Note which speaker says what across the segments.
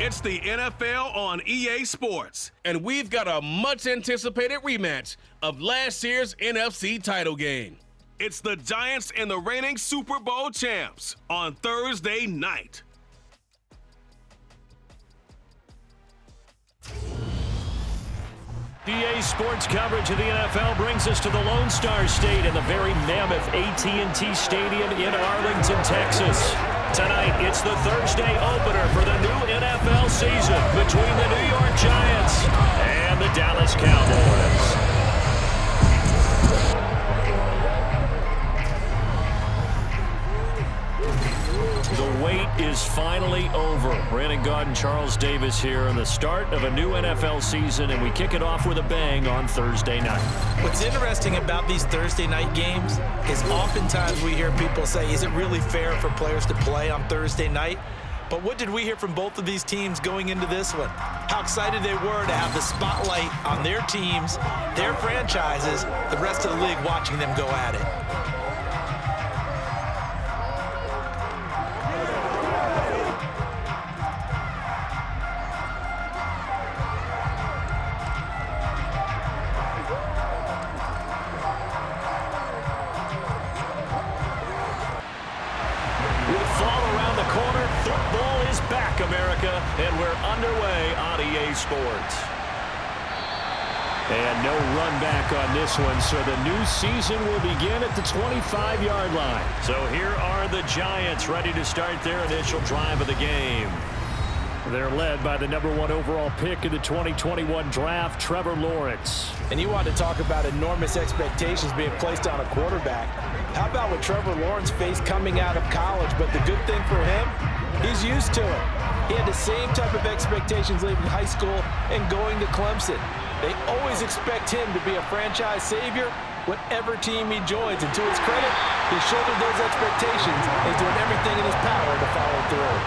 Speaker 1: It's the NFL on EA Sports, and we've got a much-anticipated rematch of last year's NFC title game. It's the Giants and the reigning Super Bowl champs on Thursday night.
Speaker 2: EA Sports coverage of the NFL brings us to the Lone Star State in the very mammoth AT&T Stadium in Arlington, Texas. Tonight, it's the Thursday opener for the new NFL season between the New York Giants and the Dallas Cowboys. The wait is finally over. Brandon Gaud and Charles Davis here on the start of a new NFL season, and we kick it off with a bang on Thursday night.
Speaker 3: What's interesting about these Thursday night games is oftentimes we hear people say, is it really fair for players to play on Thursday night? But what did we hear from both of these teams going into this one? How excited they were to have the spotlight on their teams, their franchises, the rest of the league watching them go at it.
Speaker 2: And we're underway on EA Sports. And no run back on this one, so the new season will begin at the 25-yard line. So here are the Giants ready to start their initial drive of the game. They're led by the #1 overall pick in the 2021 draft, Trevor Lawrence.
Speaker 3: And you want to talk about enormous expectations being placed on a quarterback. How about what Trevor Lawrence faced coming out of college? But the good thing for him, he's used to it. He had the same type of expectations leaving high school and going to Clemson. They always expect him to be a franchise savior whatever team he joins. And to his credit, he shouldered those expectations and he's doing everything in his power to follow through.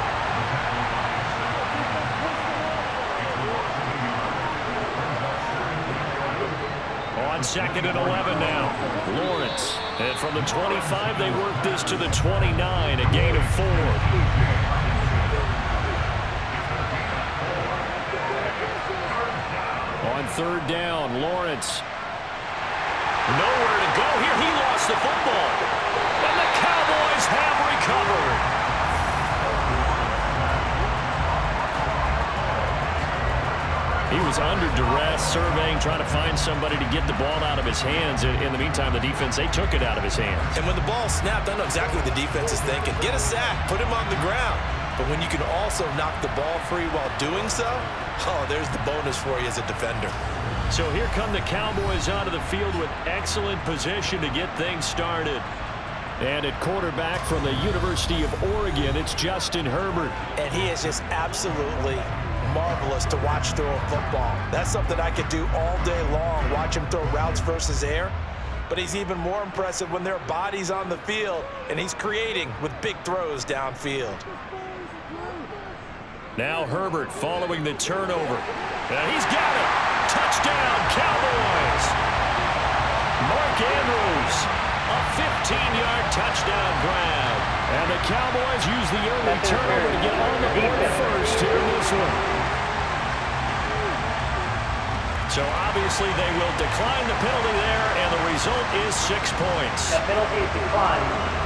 Speaker 2: On 2nd and 11 now, Lawrence. And from the 25, they work this to the 29, a gain of 4. On 3rd down, Lawrence. Nowhere to go here. He lost the football. And the Cowboys have recovered. He was under duress, surveying, trying to find somebody to get the ball out of his hands. In the meantime, the defense, they took it out of his hands.
Speaker 3: And when the ball snapped, I know exactly what the defense is thinking. Get a sack, put him on the ground. But when you can also knock the ball free while doing so, oh, there's the bonus for you as a defender.
Speaker 2: So here come the Cowboys onto the field with excellent position to get things started. And at quarterback from the University of Oregon, it's Justin Herbert.
Speaker 3: And he is just absolutely marvelous to watch throw a football. That's something I could do all day long, watch him throw routes versus air. But he's even more impressive when there are bodies on the field, and he's creating with big throws downfield.
Speaker 2: Now Herbert following the turnover. And he's got it. Touchdown, Cowboys. Mark Andrews, a 15-yard touchdown grab. And the Cowboys use the early turnover to get on the board first here in this one. So obviously they will decline the penalty there, and the result is 6 points.
Speaker 4: The penalty is declined.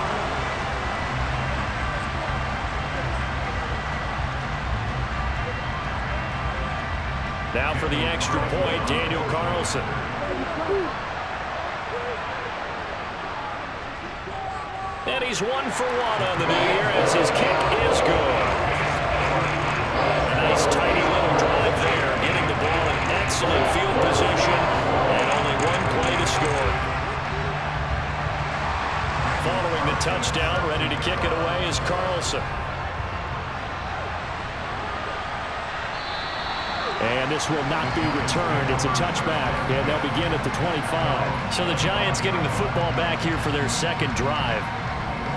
Speaker 2: Now for the extra point, Daniel Carlson. And he's 1 for 1 on the new year as his kick is good. A nice tidy little drive there, getting the ball in excellent field position, and only 1 play to score. Following the touchdown, ready to kick it away is Carlson. And this will not be returned. It's a touchback, and they'll begin at the 25. So the Giants getting the football back here for their second drive.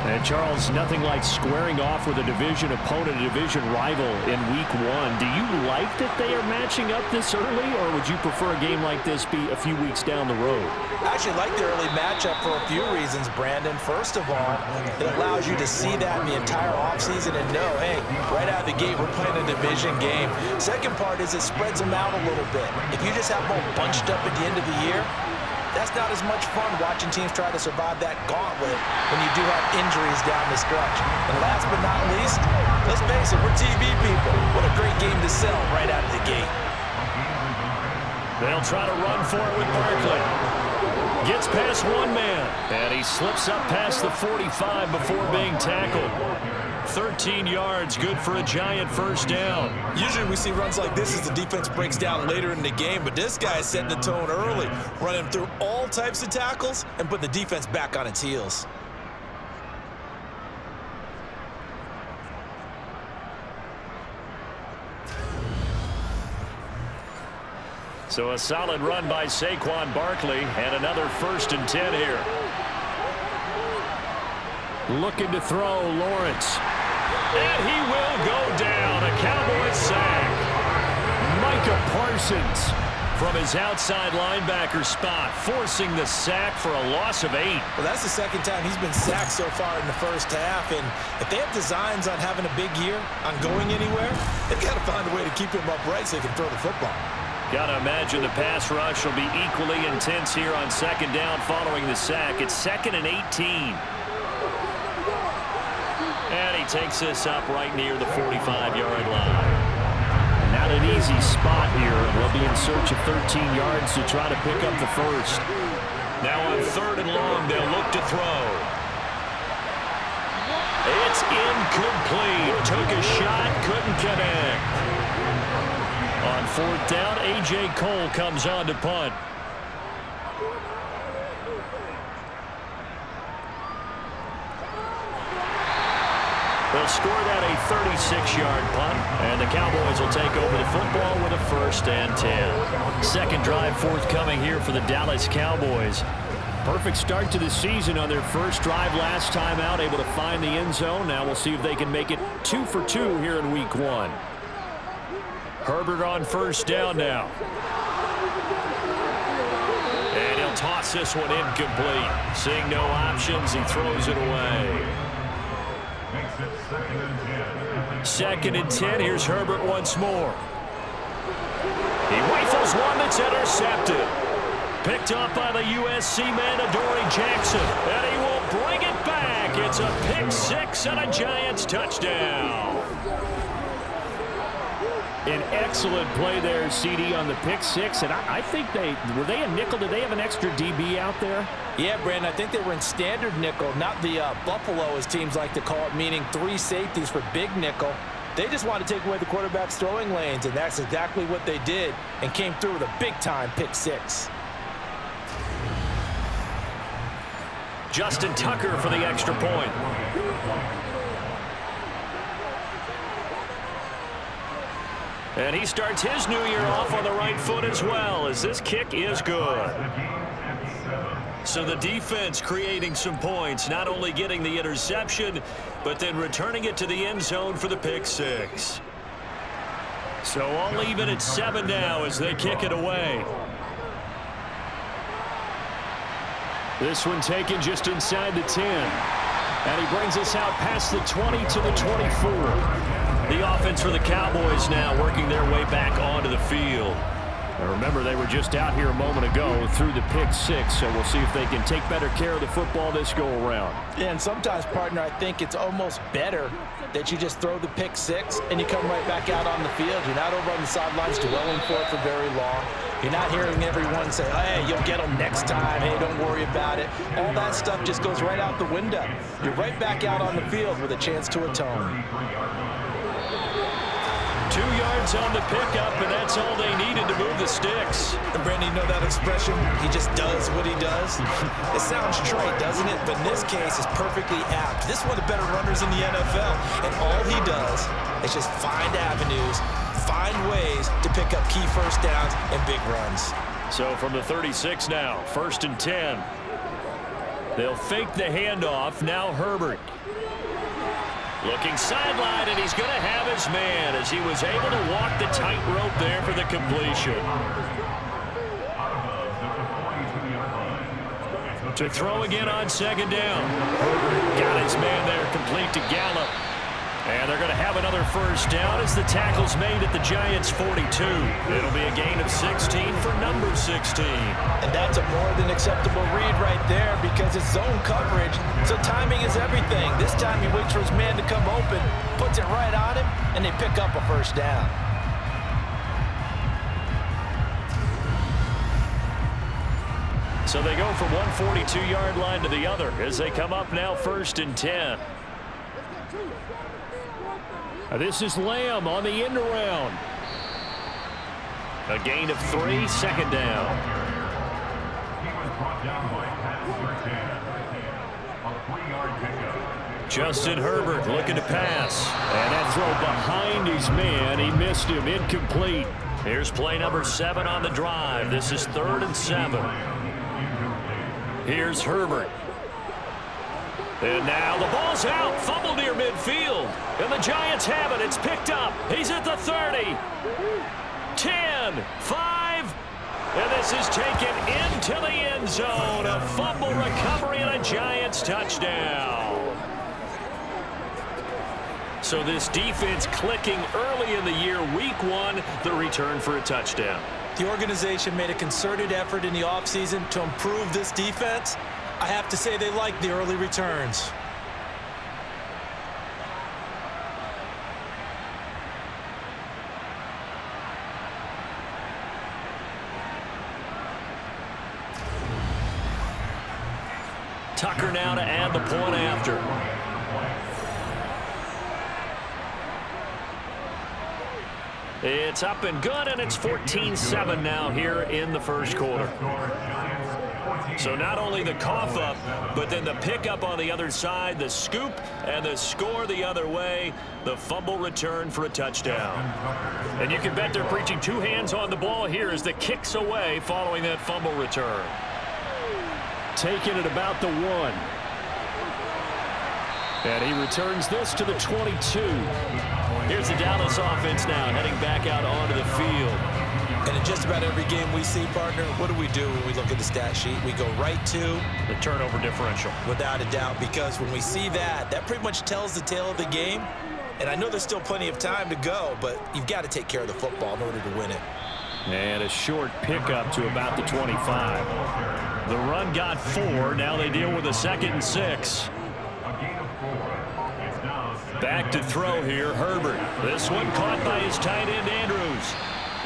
Speaker 2: And Charles, nothing like squaring off with a division opponent, a division rival in week 1. Do you like that they are matching up this early, or would you prefer a game like this be a few weeks down the road?
Speaker 3: I actually like the early matchup for a few reasons, Brandon. First of all, it allows you to see that in the entire offseason and know, hey, right out of the gate, we're playing a division game. Second part is it spreads them out a little bit. If you just have them all bunched up at the end of the year, that's not as much fun watching teams try to survive that gauntlet when you do have injuries down the stretch. And last but not least, let's face it, we're TV people. What a great game to sell right out of the gate.
Speaker 2: They'll try to run for it with Barkley. Gets past one man, and he slips up past the 45 before being tackled. 13 yards, good for a giant first down.
Speaker 3: Usually we see runs like this as the defense breaks down later in the game, but this guy is setting the tone early, running through all types of tackles and put the defense back on its heels.
Speaker 2: So a solid run by Saquon Barkley, and another 1st and 10 here. Looking to throw, Lawrence. And he will go down. A Cowboys sack. Micah Parsons from his outside linebacker spot, forcing the sack for a loss of 8.
Speaker 3: Well, that's the second time he's been sacked so far in the first half, and if they have designs on having a big year, on going anywhere, they've got to find a way to keep him upright so they can throw the football.
Speaker 2: Got to imagine the pass rush will be equally intense here on 2nd down following the sack. It's 2nd and 18. And he takes this up right near the 45-yard line. Not an easy spot here. They'll be in search of 13 yards to try to pick up the first. Now on 3rd and long, they'll look to throw. It's incomplete. Took a shot, couldn't connect. On 4th down, A.J. Cole comes on to punt. They'll score that a 36-yard punt, and the Cowboys will take over the football with a 1st and 10. Second drive forthcoming here for the Dallas Cowboys. Perfect start to the season on their first drive last time out, able to find the end zone. Now we'll see if they can make it 2 for 2 here in week 1. Herbert on 1st down now. And he'll toss this one incomplete. Seeing no options, he throws it away. 2nd and 10. Here's Herbert once more. He rifles one that's intercepted. Picked up by the USC man, Adoree Jackson. And he will bring it back. It's a pick 6 and a Giants touchdown. An excellent play there, CD, on the pick 6. And I think were they a nickel? Did they have an extra DB out there?
Speaker 3: Yeah, Brandon, I think they were in standard nickel, not the Buffalo, as teams like to call it, meaning 3 safeties for big nickel. They just wanted to take away the quarterback's throwing lanes, and that's exactly what they did, and came through with a big-time pick 6.
Speaker 2: Justin Tucker for the extra point. And he starts his new year off on the right foot as well, as this kick is good. So the defense creating some points, not only getting the interception, but then returning it to the end zone for the pick 6. So all even at 7 now as they kick it away. This one taken just inside the 10. And he brings us out past the 20 to the 24. The offense for the Cowboys now working their way back onto the field. Now remember, they were just out here a moment ago through the pick 6, so we'll see if they can take better care of the football this go-around.
Speaker 3: Yeah, and sometimes, partner, I think it's almost better that you just throw the pick 6 and you come right back out on the field. You're not over on the sidelines dwelling for it for very long. You're not hearing everyone say, hey, you'll get them next time. Hey, don't worry about it. All that stuff just goes right out the window. You're right back out on the field with a chance to atone.
Speaker 2: 2 yards on the pickup, and that's all they needed to move the sticks.
Speaker 3: And Brandon, you know that expression? He just does what he does. It sounds trite, doesn't it? But in this case, it's perfectly apt. This is one of the better runners in the NFL, and all he does is just find avenues, find ways to pick up key first downs and big runs.
Speaker 2: So from the 36 now, 1st and 10. They'll fake the handoff. Now Herbert. Looking sideline, and he's going to have his man as he was able to walk the tightrope there for the completion. To throw again on second down. Herbert got his man there, complete to Gallup. And they're going to have another first down as the tackle's made at the Giants' 42. It'll be a gain of 16 for number 16.
Speaker 3: And that's a more than acceptable read right there because it's zone coverage, so timing is everything. This time he waits for his man to come open, puts it right on him, and they pick up a first down.
Speaker 2: So they go from one 42-yard line to the other as they come up now 1st and 10. This is Lamb on the end around. A gain of 3, second down. Justin Herbert looking to pass. And that throw behind his man. He missed him. Incomplete. Here's play number 7 on the drive. This is 3rd and 7. Here's Herbert. And now the ball's out. Fumble near midfield. And the Giants have it. It's picked up. He's at the 30. 10, 5. And this is taken into the end zone. A fumble recovery and a Giants touchdown. So this defense clicking early in the year. Week 1, the return for a touchdown.
Speaker 3: The organization made a concerted effort in the offseason to improve this defense. I have to say they like the early returns.
Speaker 2: Tucker now to add the point after. It's up and good, and it's 14-7 now here in the first quarter. So not only the cough up, but then the pickup on the other side, the scoop, and the score the other way, the fumble return for a touchdown. And you can bet they're preaching 2 hands on the ball here as the kick's away following that fumble return. Taking it about the 1. And he returns this to the 22. Here's the Dallas offense now heading back out onto the field.
Speaker 3: And in just about every game we see, partner, what do we do when we look at the stat sheet? We go right to
Speaker 2: the turnover differential.
Speaker 3: Without a doubt, because when we see that, that pretty much tells the tale of the game. And I know there's still plenty of time to go, but you've got to take care of the football in order to win it.
Speaker 2: And a short pickup to about the 25. The run got 4. Now they deal with a 2nd and 6. Back to throw here, Herbert. This one caught by his tight end, Andrews.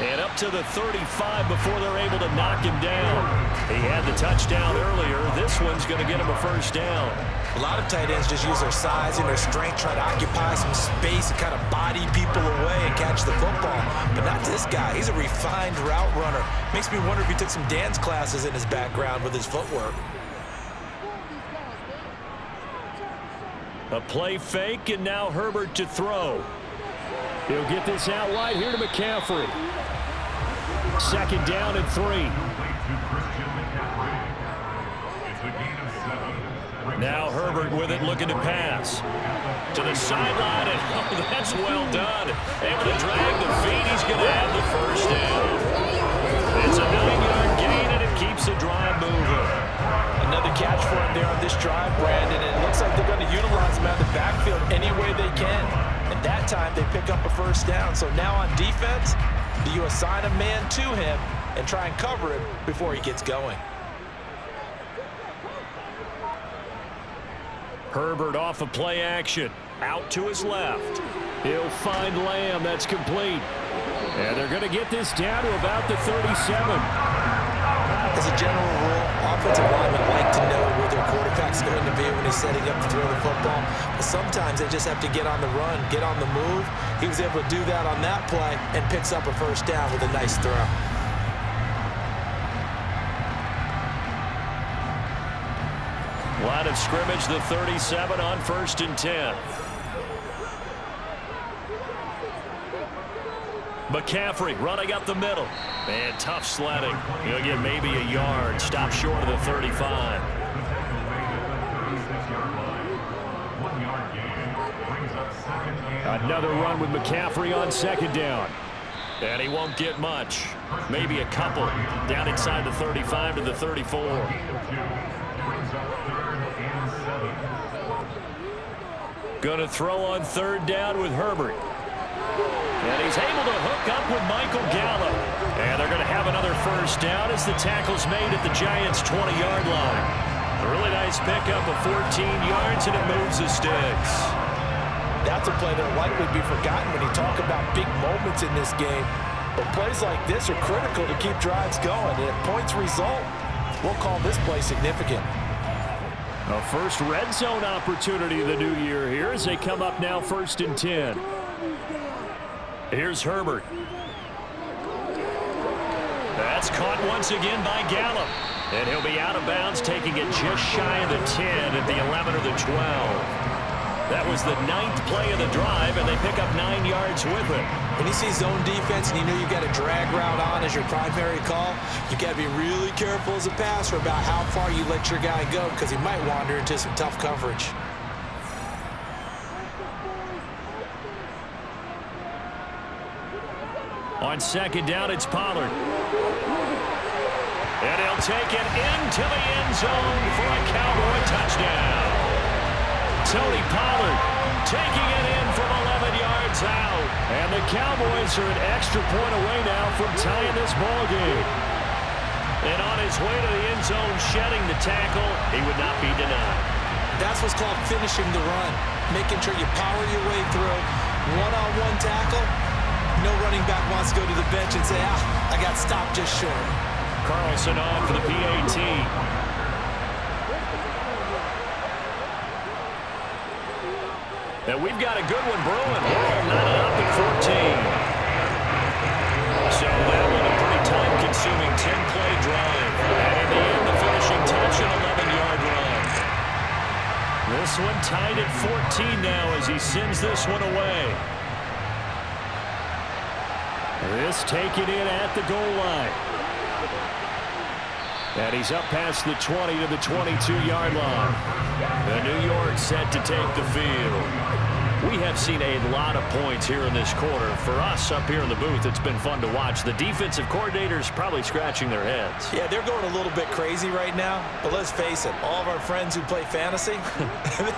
Speaker 2: And up to the 35 before they're able to knock him down. He had the touchdown earlier. This one's going to get him a first down.
Speaker 3: A lot of tight ends just use their size and their strength, try to occupy some space and kind of body people away and catch the football. But not this guy. He's a refined route runner. Makes me wonder if he took some dance classes in his background with his footwork.
Speaker 2: A play fake, and now Herbert to throw. He'll get this out wide here to McCaffrey. 2nd down and 3. Now Herbert with it, looking to pass. To the sideline, and oh, that's well done. Able to drag the feet. He's going to have the first down. It's a 9-yard gain, and it keeps the drive moving.
Speaker 3: Another catch for him there on this drive, Brandon, and it looks like they're going to utilize him out of the backfield any way they can. And that time, they pick up a first down. So now on defense, do you assign a man to him and try and cover it before he gets going?
Speaker 2: Herbert off of play action. Out to his left. He'll find Lamb. That's complete. And they're going to get this down to about the 37.
Speaker 3: As a general rule, offensive linemen like to know where their quarterback's going to be when he's setting up to throw the football. But sometimes they just have to get on the run, get on the move. He was able to do that on that play and picks up a first down with a nice throw.
Speaker 2: Line of scrimmage, the 37 on 1st and 10. McCaffrey running up the middle. And tough sledding. He'll get maybe a yard. Stop short of the 35. Another run with McCaffrey on second down. And he won't get much. Maybe a couple. Down inside the 35 to the 34. Going to throw on third down with Herbert. And he's able to hook up with Michael Gallup. And they're going to have another first down as the tackle's made at the Giants' 20-yard line. A really nice pickup of 14 yards, and it moves the sticks.
Speaker 3: That's a play that'll likely be forgotten when you talk about big moments in this game. But plays like this are critical to keep drives going. And if points result, we'll call this play significant.
Speaker 2: A first red zone opportunity of the new year here as they come up now 1st and 10. Here's Herbert. That's caught once again by Gallup. And he'll be out of bounds, taking it just shy of the 10 at the 11 or the 12. That was the 9th play of the drive, and they pick up 9 yards with it.
Speaker 3: When you see zone defense and you know you've got a drag route on as your primary call, you've got to be really careful as a passer about how far you let your guy go because he might wander into some tough coverage.
Speaker 2: On second down, it's Pollard. And he'll take it into the end zone for a Cowboy touchdown. Tony Pollard taking it in from 11 yards out. And the Cowboys are an extra point away now from tying this ball game. And on his way to the end zone, shedding the tackle, he would not be denied.
Speaker 3: That's what's called finishing the run. Making sure you power your way through. One-on-one tackle. No running back wants to go to the bench and say, I got stopped just short.
Speaker 2: Carlson on for the PAT. And we've got a good one brewing. We're all knotted up at 14. So that was a pretty time-consuming 10-play drive. And in the end, the finishing touch, an 11-yard run. This one tied at 14 now as he sends this one away. This taken in at the goal line. And he's up past the 20 to the 22-yard line. And New York set to take the field. We have seen a lot of points here in this quarter. For us up here in the booth, it's been fun to watch. The defensive coordinators probably scratching their heads.
Speaker 3: Yeah, they're going a little bit crazy right now. But let's face it, all of our friends who play fantasy,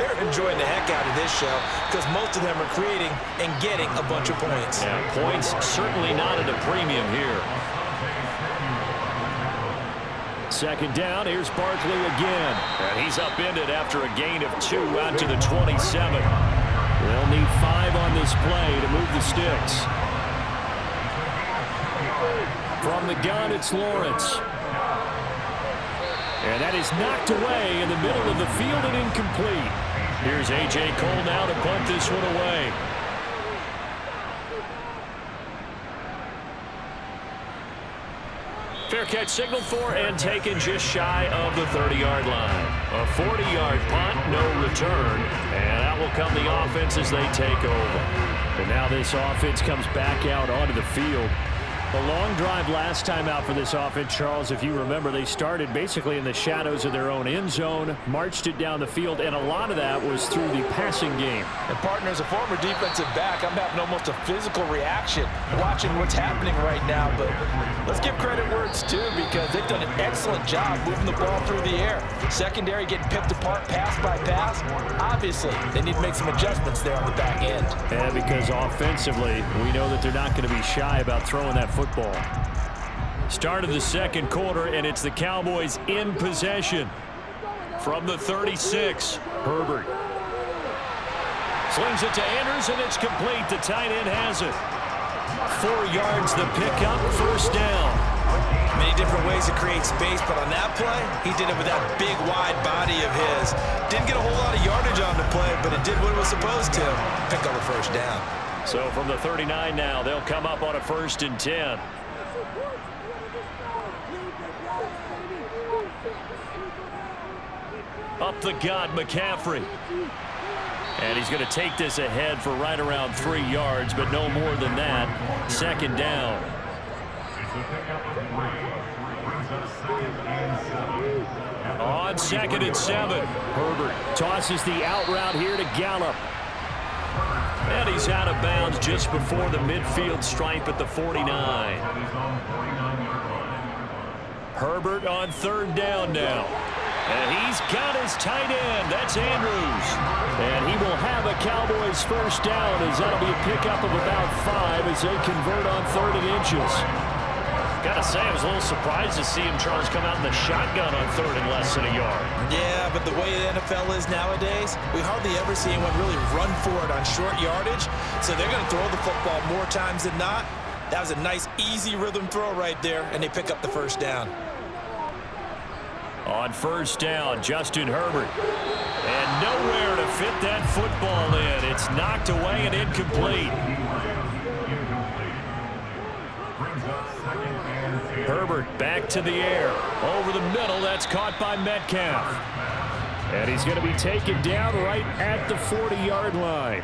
Speaker 3: they're enjoying the heck out of this show because most of them are creating and getting a bunch of points.
Speaker 2: Yeah, points certainly not at a premium here. Second down, here's Barkley again. And he's upended after a gain of 2 out to the 27. They'll need 5 on this play to move the sticks. From the gun, it's Lawrence. And that is knocked away in the middle of the field and incomplete. Here's A.J. Cole now to punt this one away. Fair catch signaled for and taken just shy of the 30-yard line. A 40-yard punt, no return. And out will come the offense as they take over. And now this offense comes back out onto the field. A long drive last time out for this offense, Charles. If you remember, they started basically in the shadows of their own end zone, marched it down the field, and a lot of that was through the passing game.
Speaker 3: And partner, as a former defensive back, I'm having almost a physical reaction watching what's happening right now. But let's give credit where it's due because they've done an excellent job moving the ball through the air. Secondary getting picked apart pass by pass. Obviously, they need to make some adjustments there on the back end.
Speaker 2: And because offensively, we know that they're not going to be shy about throwing that football. Start of the second quarter, and it's the Cowboys in possession. From the 36, Herbert. Slings it to Anders, and it's complete. The tight end has it. 4 yards the pickup, first down.
Speaker 3: Many different ways to create space, but on that play, he did it with that big, wide body of his. Didn't get a whole lot of yardage on the play, but it did what it was supposed to. Pick up a first down.
Speaker 2: So from the 39 now, they'll come up on a 1st and 10. Up the gut, McCaffrey. And he's going to take this ahead for right around 3 yards, but no more than that. Second down. On 2nd and 7. Herbert tosses the out route here to Gallup. And he's out of bounds just before the midfield stripe at the 49. Herbert on 3rd down now. And he's got his tight end. That's Andrews. And he will have a Cowboys 1st down, as that'll be a pickup of about 5 as they convert on 3rd and inches.
Speaker 4: Gotta say, I was a little surprised to see him, Charles, come out in the shotgun on 3rd and less than a yard.
Speaker 3: Yeah, but the way the NFL is nowadays, we hardly ever see anyone really run for it on short yardage. So they're going to throw the football more times than not. That was a nice, easy rhythm throw right there, and they pick up the 1st down.
Speaker 2: On 1st down, Justin Herbert. And nowhere to fit that football in. It's knocked away and incomplete. Herbert back to the air. Over the middle, that's caught by Metcalf. And he's going to be taken down right at the 40-yard line.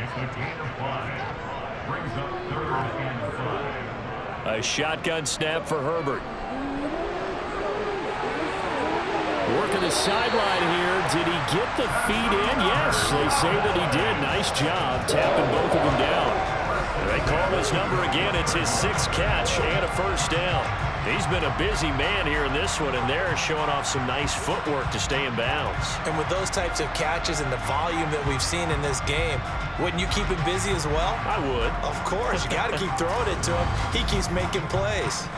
Speaker 2: A shotgun snap for Herbert. Working the sideline here. Did he get the feet in? Yes, they say that he did. Nice job tapping both of them down. They call his number again. It's his 6th catch and a 1st down. He's been a busy man here in this one, and they're showing off some nice footwork to stay in bounds.
Speaker 3: And with those types of catches and the volume that we've seen in this game, wouldn't you keep him busy as well?
Speaker 4: I would.
Speaker 3: Of course. You got to keep throwing it to him. He keeps making plays.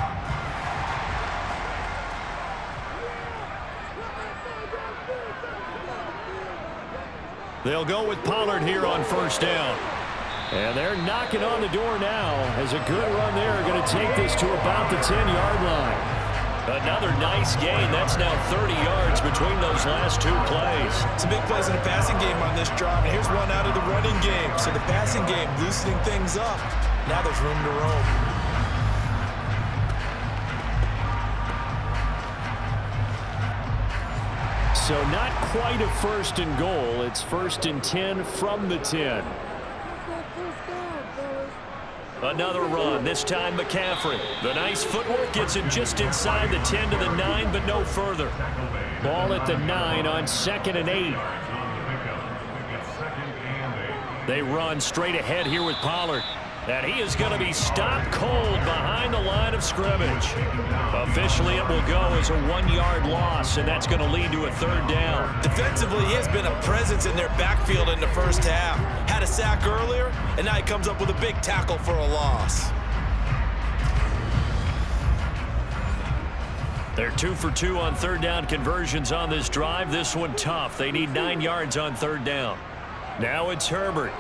Speaker 2: They'll go with Pollard here on 1st down. And they're knocking on the door now as a good run there. Going to take this to about the 10-yard line. Another nice gain. That's now 30 yards between those last 2 plays.
Speaker 3: Some big plays in the passing game on this drive. And here's one out of the running game. So the passing game loosening things up. Now there's room to roam.
Speaker 2: So not quite a 1st and goal. It's 1st and 10 from the 10. Another run, this time McCaffrey. The nice footwork gets him just inside the 10 to the 9, but no further. Ball at the 9 on 2nd and 8. They run straight ahead here with Pollard. And he is going to be stopped cold behind the line of scrimmage. Officially, it will go as a 1-yard loss, and that's going to lead to a 3rd down.
Speaker 3: Defensively, he has been a presence in their backfield in the 1st half. Had a sack earlier, and now he comes up with a big tackle for a loss.
Speaker 2: They're 2 for 2 on 3rd down conversions on this drive. This one tough. They need 9 yards on 3rd down. Now it's Herbert.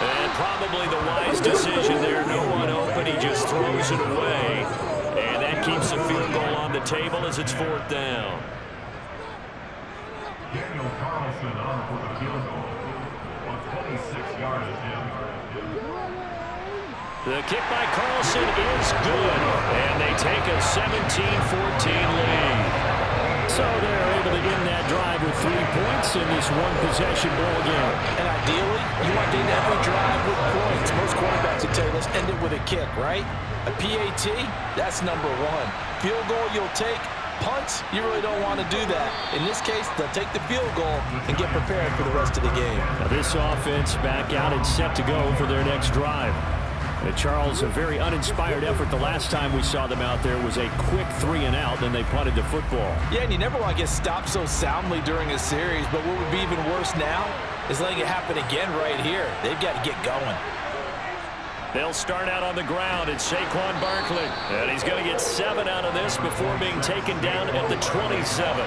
Speaker 2: And probably the wise decision there. No one open. He just throws it away. And that keeps the field goal on the table as it's 4th down.
Speaker 5: Daniel Carlson on for the field goal on 26-yard attempt.
Speaker 2: The kick by Carlson is good. And they take a 17-14 lead. So they're able to end that drive with 3 points in this one-possession ball game.
Speaker 3: And ideally, you want to end every drive with points. Most quarterbacks would tell you, let's end it with a kick, right? A PAT, that's number 1. Field goal you'll take. Punts, you really don't want to do that. In this case, they'll take the field goal and get prepared for the rest of the game.
Speaker 2: Now this offense back out and set to go for their next drive. Charles, a very uninspired effort. The last time we saw them out there was a quick 3 and out, then they punted the football.
Speaker 3: Yeah, and you never want to get stopped so soundly during a series, but what would be even worse now is letting it happen again right here. They've got to get going.
Speaker 2: They'll start out on the ground. It's Saquon Barkley, and he's going to get 7 out of this before being taken down at the 27.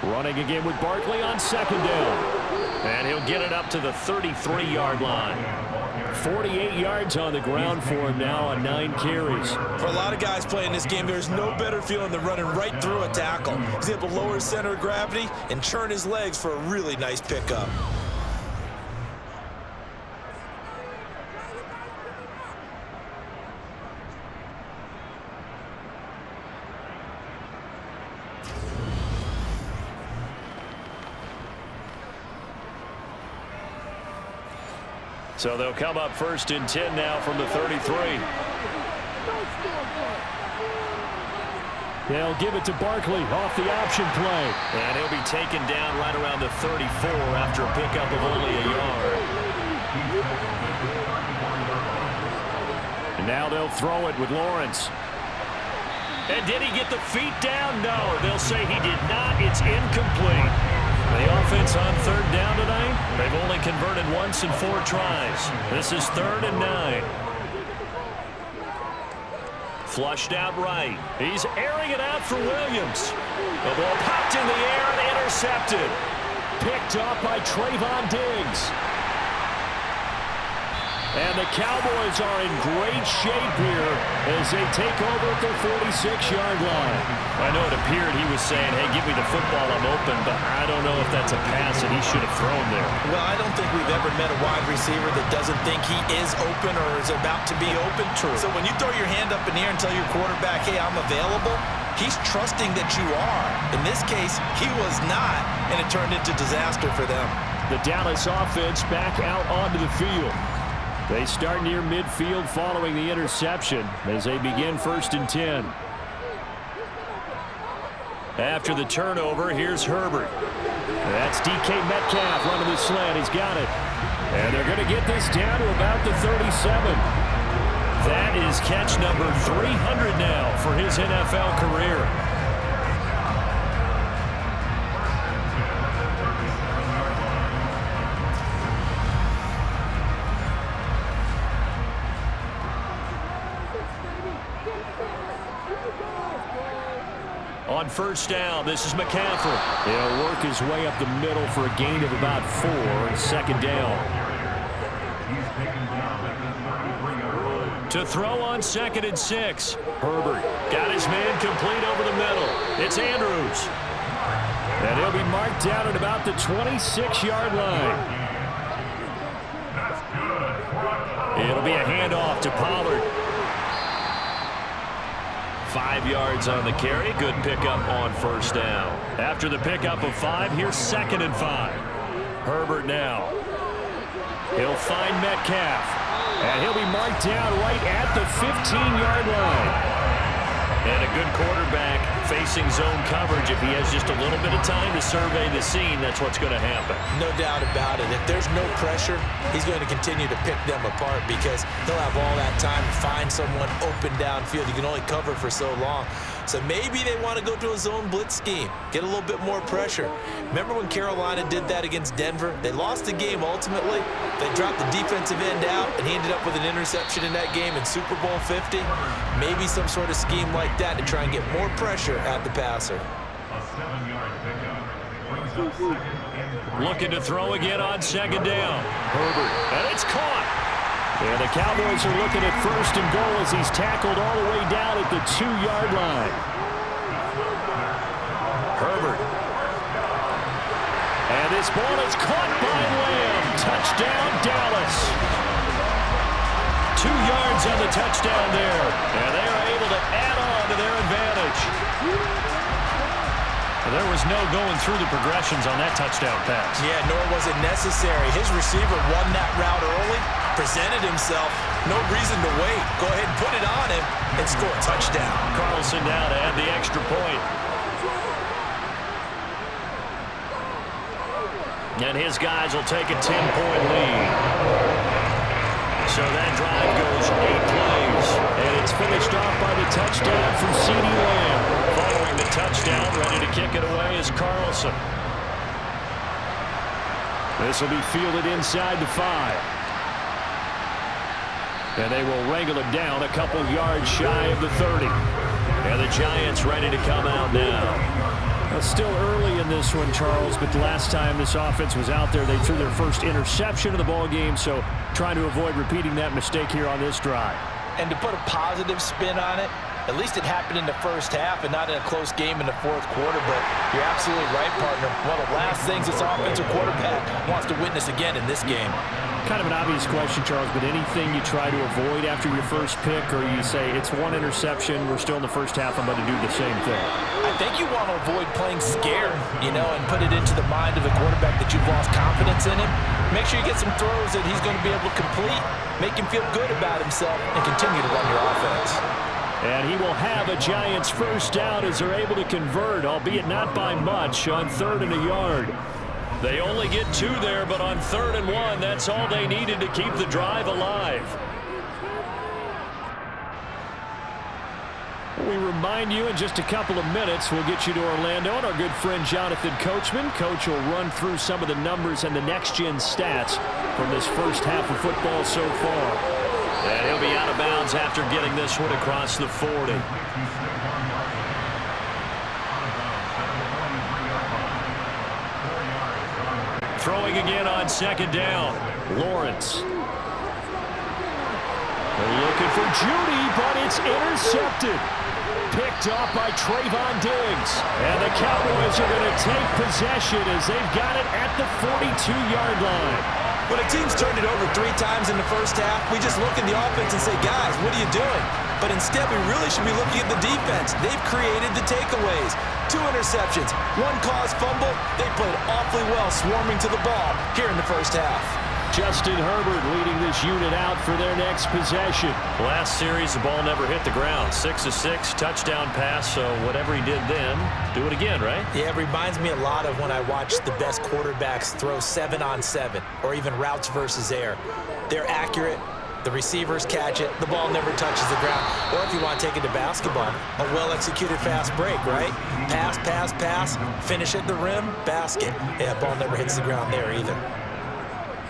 Speaker 2: Running again with Barkley on 2nd down. And he'll get it up to the 33-yard line. 48 yards on the ground for him now on 9 carries.
Speaker 3: For a lot of guys playing this game, there's no better feeling than running right through a tackle. He's able to lower his center of gravity and turn his legs for a really nice pickup.
Speaker 2: So they'll come up 1st and 10 now from the 33. They'll give it to Barkley off the option play.
Speaker 4: And he'll be taken down right around the 34 after a pickup of only a yard.
Speaker 2: And now they'll throw it with Lawrence.
Speaker 4: And did he get the feet down? No, they'll say he did not. It's incomplete. The offense on third down tonight, they've only converted once in 4 tries. This is 3rd and 9. Flushed out right. He's airing it out for Williams. The ball popped in the air and intercepted.
Speaker 2: Picked up by Trayvon Diggs. And the Cowboys are in great shape here as they take over at their 46-yard line.
Speaker 4: I know it appeared he was saying, hey, give me the football, I'm open, but I don't know if that's a pass that he should have thrown there.
Speaker 3: Well, I don't think we've ever met a wide receiver that doesn't think he is open or is about to be open. True. So when you throw your hand up in the air and tell your quarterback, hey, I'm available, he's trusting that you are. In this case, he was not, and it turned into disaster for them.
Speaker 2: The Dallas offense back out onto the field. They start near midfield following the interception as they begin 1st and 10.
Speaker 4: After the turnover, here's Herbert.
Speaker 2: That's DK Metcalf running the slant. He's got it. And they're going to get this down to about the 37.
Speaker 4: That is catch number 300 now for his NFL career. On 1st down, this is McCaffrey.
Speaker 2: He'll work his way up the middle for a gain of about 4. 2nd down.
Speaker 4: To throw on 2nd and 6. Herbert got his man complete over the middle. It's Andrews.
Speaker 2: And he'll be marked down at about the 26-yard line.
Speaker 4: It'll be a handoff to Pollard. 5 yards on the carry. Good pickup on 1st down. After the pickup of 5, here's 2nd and 5. Herbert now. He'll find Metcalf.
Speaker 2: And he'll be marked down right at the 15-yard line.
Speaker 4: And a good quarterback facing zone coverage. If he has just a little bit of time to survey the scene, that's what's going to happen.
Speaker 3: No doubt about it. If there's no pressure, he's going to continue to pick them apart because he'll have all that time to find someone open downfield. You can only cover for so long. So maybe they want to go to a zone blitz scheme, get a little bit more pressure. Remember when Carolina did that against Denver? They lost the game ultimately. They dropped the defensive end out, and he ended up with an interception in that game in Super Bowl 50. Maybe some sort of scheme like that to try and get more pressure at the passer.
Speaker 5: A 7-yard pickup brings up 2nd and 3.
Speaker 4: Looking to throw again on 2nd down. Herbert, and it's caught.
Speaker 2: And the Cowboys are looking at 1st and goal as he's tackled all the way down at the 2-yard line.
Speaker 4: Herbert.
Speaker 2: And this ball is caught by Lamb. Touchdown, Dallas.
Speaker 4: 2 yards on the touchdown there. And they are able to add on to their advantage. Well, there was no going through the progressions on that touchdown pass.
Speaker 3: Yeah, nor was it necessary. His receiver won that route early, presented himself. No reason to wait. Go ahead and put it on him and score a touchdown.
Speaker 4: Carlson now to add the extra point. And his guys will take a 10-point lead. So that drive goes 8 plays.
Speaker 2: And it's finished off by the touchdown from CeeDee Lamb.
Speaker 4: Following the touchdown, ready to kick it away is Carlson.
Speaker 2: This will be fielded inside the 5. And they will wrangle it down a couple yards shy of the 30.
Speaker 4: And the Giants ready to come out now.
Speaker 2: Well, still early in this one, Charles, but the last time this offense was out there, they threw their first interception of the ball game, so trying to avoid repeating that mistake here on this drive.
Speaker 3: And to put a positive spin on it, at least it happened in the first half and not in a close game in the 4th quarter, but you're absolutely right, partner. One of the last things this offensive quarterback wants to witness again in this game.
Speaker 2: Kind of an obvious question, Charles, but anything you try to avoid after your first pick, or you say it's one interception, we're still in the first half, I'm going to do the same thing?
Speaker 3: I think you want to avoid playing scared, you know, and put it into the mind of the quarterback that you've lost confidence in him. Make sure you get some throws that he's going to be able to complete, make him feel good about himself, and continue to run your offense.
Speaker 4: And he will have a Giants first down as they're able to convert, albeit not by much, on 3rd and a yard. They only get 2 there, but on 3rd and 1, that's all they needed to keep the drive alive. We remind you in just a couple of minutes, we'll get you to Orlando and our good friend Jonathan Coachman. Coach will run through some of the numbers and the next-gen stats from this first half of football so far.
Speaker 2: And he'll be out of bounds after getting this one across the 40.
Speaker 4: Throwing again on 2nd down. Lawrence. They're looking for Judy, but it's intercepted. Picked off by Trayvon Diggs. And the Cowboys are going to take possession as they've got it at the 42-yard line.
Speaker 3: When a team's turned it over 3 times in the first half, we just look at the offense and say, guys, what are you doing? But instead, we really should be looking at the defense. They've created the takeaways. 2 interceptions, 1 caused fumble. They played awfully well swarming to the ball here in the first half.
Speaker 4: Justin Herbert leading this unit out for their next possession.
Speaker 2: Last series, the ball never hit the ground. 6 of 6, touchdown pass, so whatever he did then, do it again, right?
Speaker 3: Yeah, it reminds me a lot of when I watched the best quarterbacks throw 7-on-7 or even routes versus air. They're accurate. The receivers catch it. The ball never touches the ground. Or if you want to take it to basketball, a well-executed fast break, right? Pass, pass, pass, finish at the rim, basket. Yeah, ball never hits the ground there either.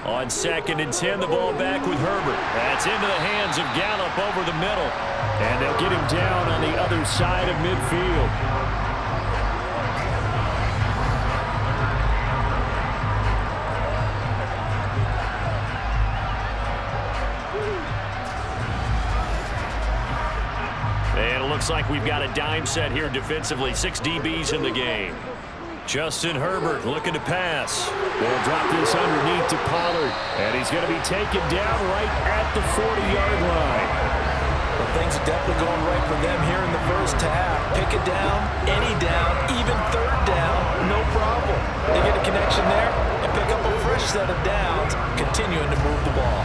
Speaker 4: On 2nd and 10, the ball back with Herbert. That's into the hands of Gallup over the middle. And they'll get him down on the other side of midfield. And it looks like we've got a dime set here defensively. 6 DBs in the game. Justin Herbert looking to pass. They'll drop this underneath to Pollard. And he's going to be taken down right at the 40-yard line.
Speaker 3: Well, things are definitely going right for them here in the first half. Pick it down, any down, even 3rd down, no problem. They get a connection there and pick up a fresh set of downs, continuing to move the ball.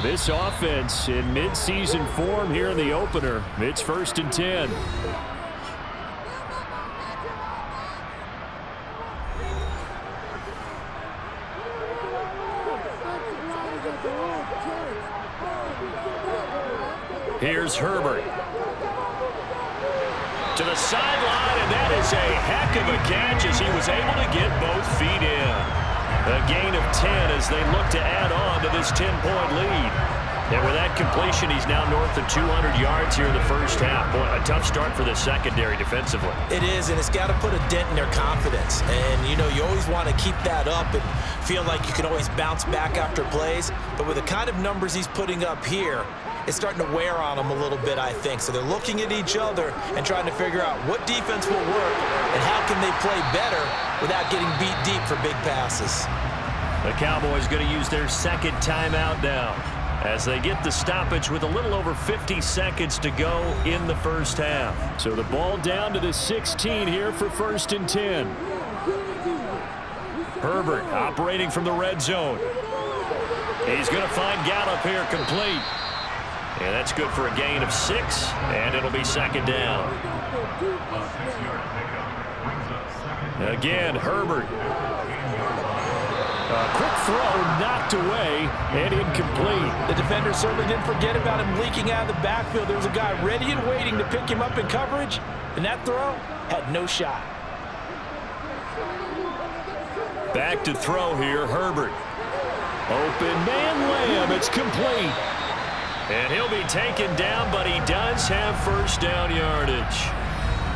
Speaker 4: This offense in midseason form here in the opener. It's 1st and 10. Here's Herbert. To the sideline, and that is a heck of a catch as he was able to get both feet in. A gain of 10 as they look to add on to this 10-point lead. And with that completion, he's now north of 200 yards here in the first half. Boy, a tough start for the secondary defensively.
Speaker 3: It is, and it's got to put a dent in their confidence. And, you know, you always want to keep that up and feel like you can always bounce back after plays. But with the kind of numbers he's putting up here, it's starting to wear on them a little bit, I think. So they're looking at each other and trying to figure out what defense will work and how can they play better without getting beat deep for big passes.
Speaker 4: The Cowboys going to use their 2nd timeout now as they get the stoppage with a little over 50 seconds to go in the first half. So the ball down to the 16 here for 1st and 10. Herbert operating from the red zone. He's going to find Gallup here complete. And that's good for a gain of 6, and it'll be 2nd down. Again, Herbert. A quick throw knocked away and incomplete.
Speaker 3: The defender certainly didn't forget about him leaking out of the backfield. There was a guy ready and waiting to pick him up in coverage, and that throw had no shot.
Speaker 4: Back to throw here, Herbert. Open man Lamb, it's complete. And he'll be taken down, but he does have first down yardage.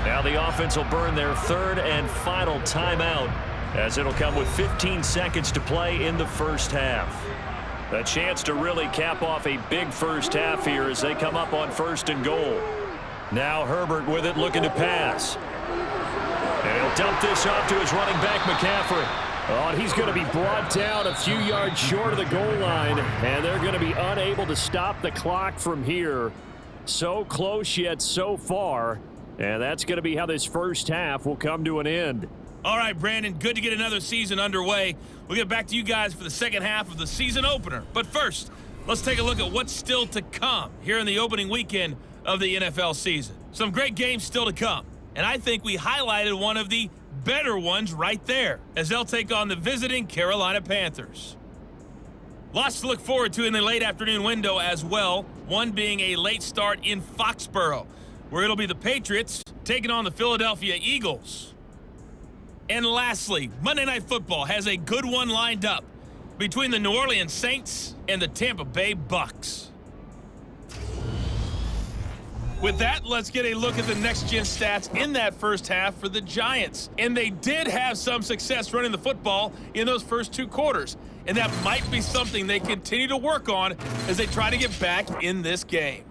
Speaker 4: Now the offense will burn their 3rd and final timeout as it'll come with 15 seconds to play in the first half. A chance to really cap off a big first half here as they come up on 1st and goal. Now Herbert with it, looking to pass. And he'll dump this off to his running back, McCaffrey. Oh, and he's going to be brought down a few yards short of the goal line, and they're going to be unable to stop the clock from here. So close yet so far, and that's going to be how this first half will come to an end.
Speaker 6: All right, Brandon, good to get another season underway. We'll get back to you guys for the second half of the season opener. But first, let's take a look at what's still to come here in the opening weekend of the NFL season. Some great games still to come, and I think we highlighted one of the better ones right there as they'll take on the visiting Carolina Panthers. Lots to look forward to in the late afternoon window as well, one being a late start in Foxborough, where it'll be the Patriots taking on the Philadelphia Eagles. And lastly, Monday Night Football has a good one lined up between the New Orleans Saints and the Tampa Bay Bucks. With that, let's get a look at the next-gen stats in that first half for the Giants. And they did have some success running the football in those first two quarters. And that might be something they continue to work on as they try to get back in this game.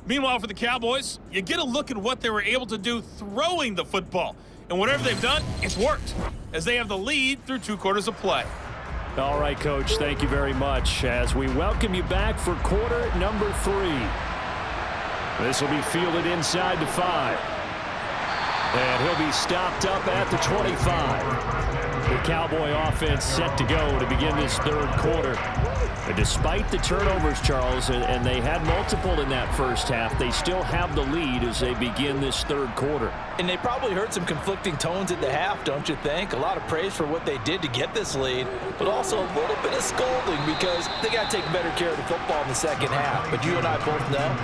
Speaker 6: Meanwhile, for the Cowboys, you get a look at what they were able to do throwing the football. And whatever they've done, it's worked, as they have the lead through 2 quarters of play.
Speaker 2: All right, Coach, thank you very much as we welcome you back for quarter number 3. This will be fielded inside the 5. And he'll be stopped up at the 25. The Cowboy offense set to go to begin this third quarter. And despite the turnovers, Charles, and they had multiple in that first half, they still have the lead as they begin this third quarter.
Speaker 3: And they probably heard some conflicting tones at the half, don't you think? A lot of praise for what they did to get this lead, but also a little bit of scolding because they got to take better care of the football in the second half. But you and I both know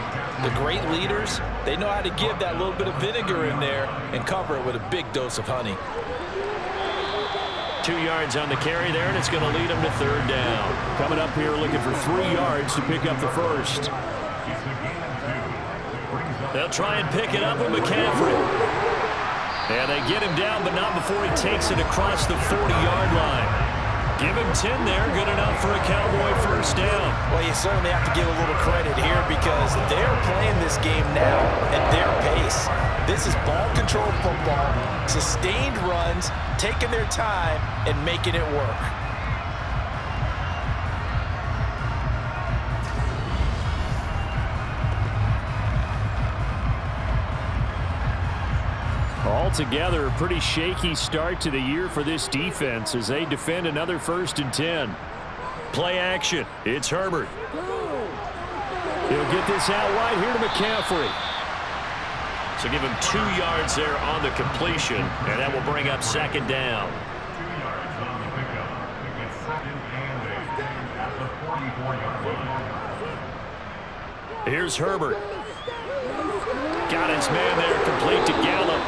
Speaker 3: the great leaders, they know how to give that little bit of vinegar in there and cover it with a big dose of honey.
Speaker 2: 2 yards on the carry there, and it's going to lead them to third down. Coming up here looking for 3 yards to pick up the first. They'll try and pick it up with McCaffrey. And they get him down, but not before he takes it across the 40-yard line. Give him 10 there, good enough for a Cowboy first down.
Speaker 3: Well, you certainly have to give a little credit here because they're playing this game now at their pace. This is ball control football, sustained runs, taking their time and making it work.
Speaker 2: Altogether, a pretty shaky start to the year for this defense as they defend another 1st and 10. Play action. It's Herbert. He'll get this out wide here to McCaffrey. So give him 2 yards there on the completion, and that will bring up second down.
Speaker 5: 2 yards on the pickup. It gets 2nd and 8 at the 44-yard line.
Speaker 2: Here's Herbert. Got his man there, complete to Gallup.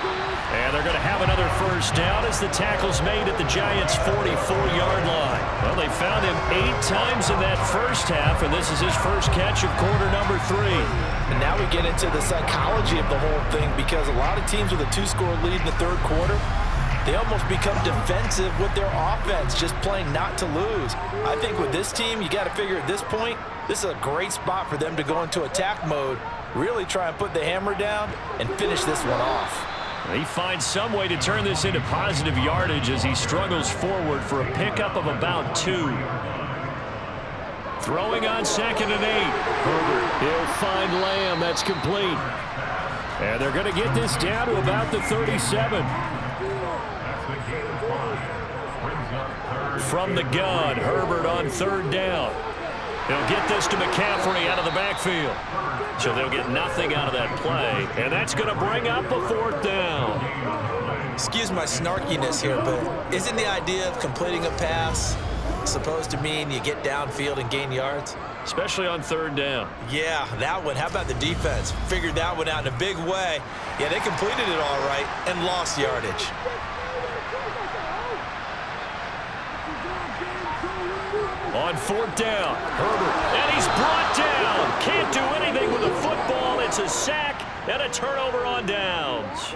Speaker 2: And they're going to have another first down as the tackle's made at the Giants' 44-yard line. Well, they found him 8 times in that first half, and this is his first catch of quarter number 3.
Speaker 3: And now we get into the psychology of the whole thing because a lot of teams with a 2-score lead in the third quarter, they almost become defensive with their offense, just playing not to lose. I think with this team, you got to figure at this point, this is a great spot for them to go into attack mode, really try and put the hammer down and finish this one off.
Speaker 2: He finds some way to turn this into positive yardage as he struggles forward for a pickup of about 2. Throwing on 2nd and 8. Herbert, he'll find Lamb. That's complete. And they're going to get this down to about the 37. From the gun, Herbert on 3rd down. They'll get this to McCaffrey out of the backfield. So they'll get nothing out of that play. And that's going to bring up a 4th down.
Speaker 3: Excuse my snarkiness here, but isn't the idea of completing a pass supposed to mean you get downfield and gain yards?
Speaker 2: Especially on 3rd down.
Speaker 3: Yeah, that one. How about the defense? Figured that one out in a big way. Yeah, they completed it all right and lost yardage.
Speaker 2: On 4th down, Herbert, and he's brought down. Can't do anything with the football. It's a sack and a turnover on downs.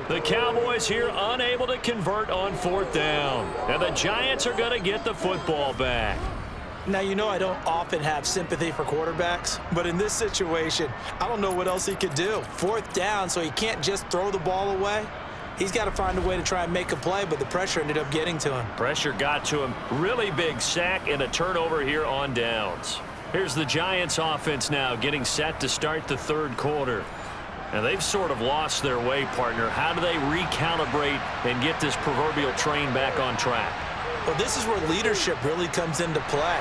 Speaker 2: The Cowboys here unable to convert on 4th down. And the Giants are going to get the football back.
Speaker 3: Now, you know I don't often have sympathy for quarterbacks, but in this situation, I don't know what else he could do. 4th down, so he can't just throw the ball away. He's got to find a way to try and make a play, but the pressure ended up getting to him.
Speaker 2: Pressure got to him. Really big sack and a turnover here on downs. Here's the Giants offense now getting set to start the third quarter.
Speaker 4: And they've sort of lost their way, partner. How do they recalibrate and get this proverbial train back on track?
Speaker 3: Well, this is where leadership really comes into play.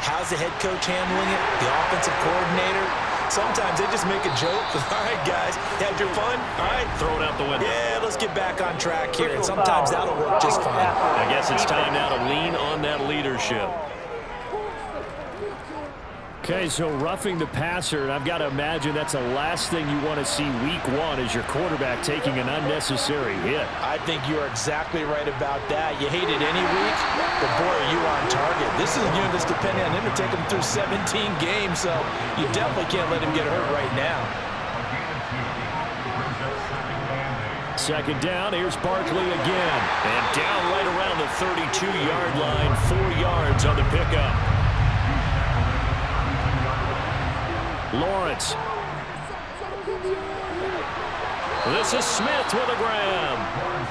Speaker 3: How's the head coach handling it? The offensive coordinator? Sometimes they just make a joke. All right, guys, had your fun? All right.
Speaker 4: Throw it out the window.
Speaker 3: Yeah, let's get back on track here. And sometimes that'll work just fine.
Speaker 4: I guess it's time now to lean on that leadership. Okay, so roughing the passer, and I've got to imagine that's the last thing you want to see week one as your quarterback taking an unnecessary hit.
Speaker 3: I think you are exactly right about that. You hate it any week, but boy, are you on target. This is a unit that's depending on him to take him through 17 games, so you definitely can't let him get hurt right now.
Speaker 4: Second down, here's Barkley again. And down right around the 32-yard line, 4 yards on the pickup. Lawrence. This is Smith with a grab.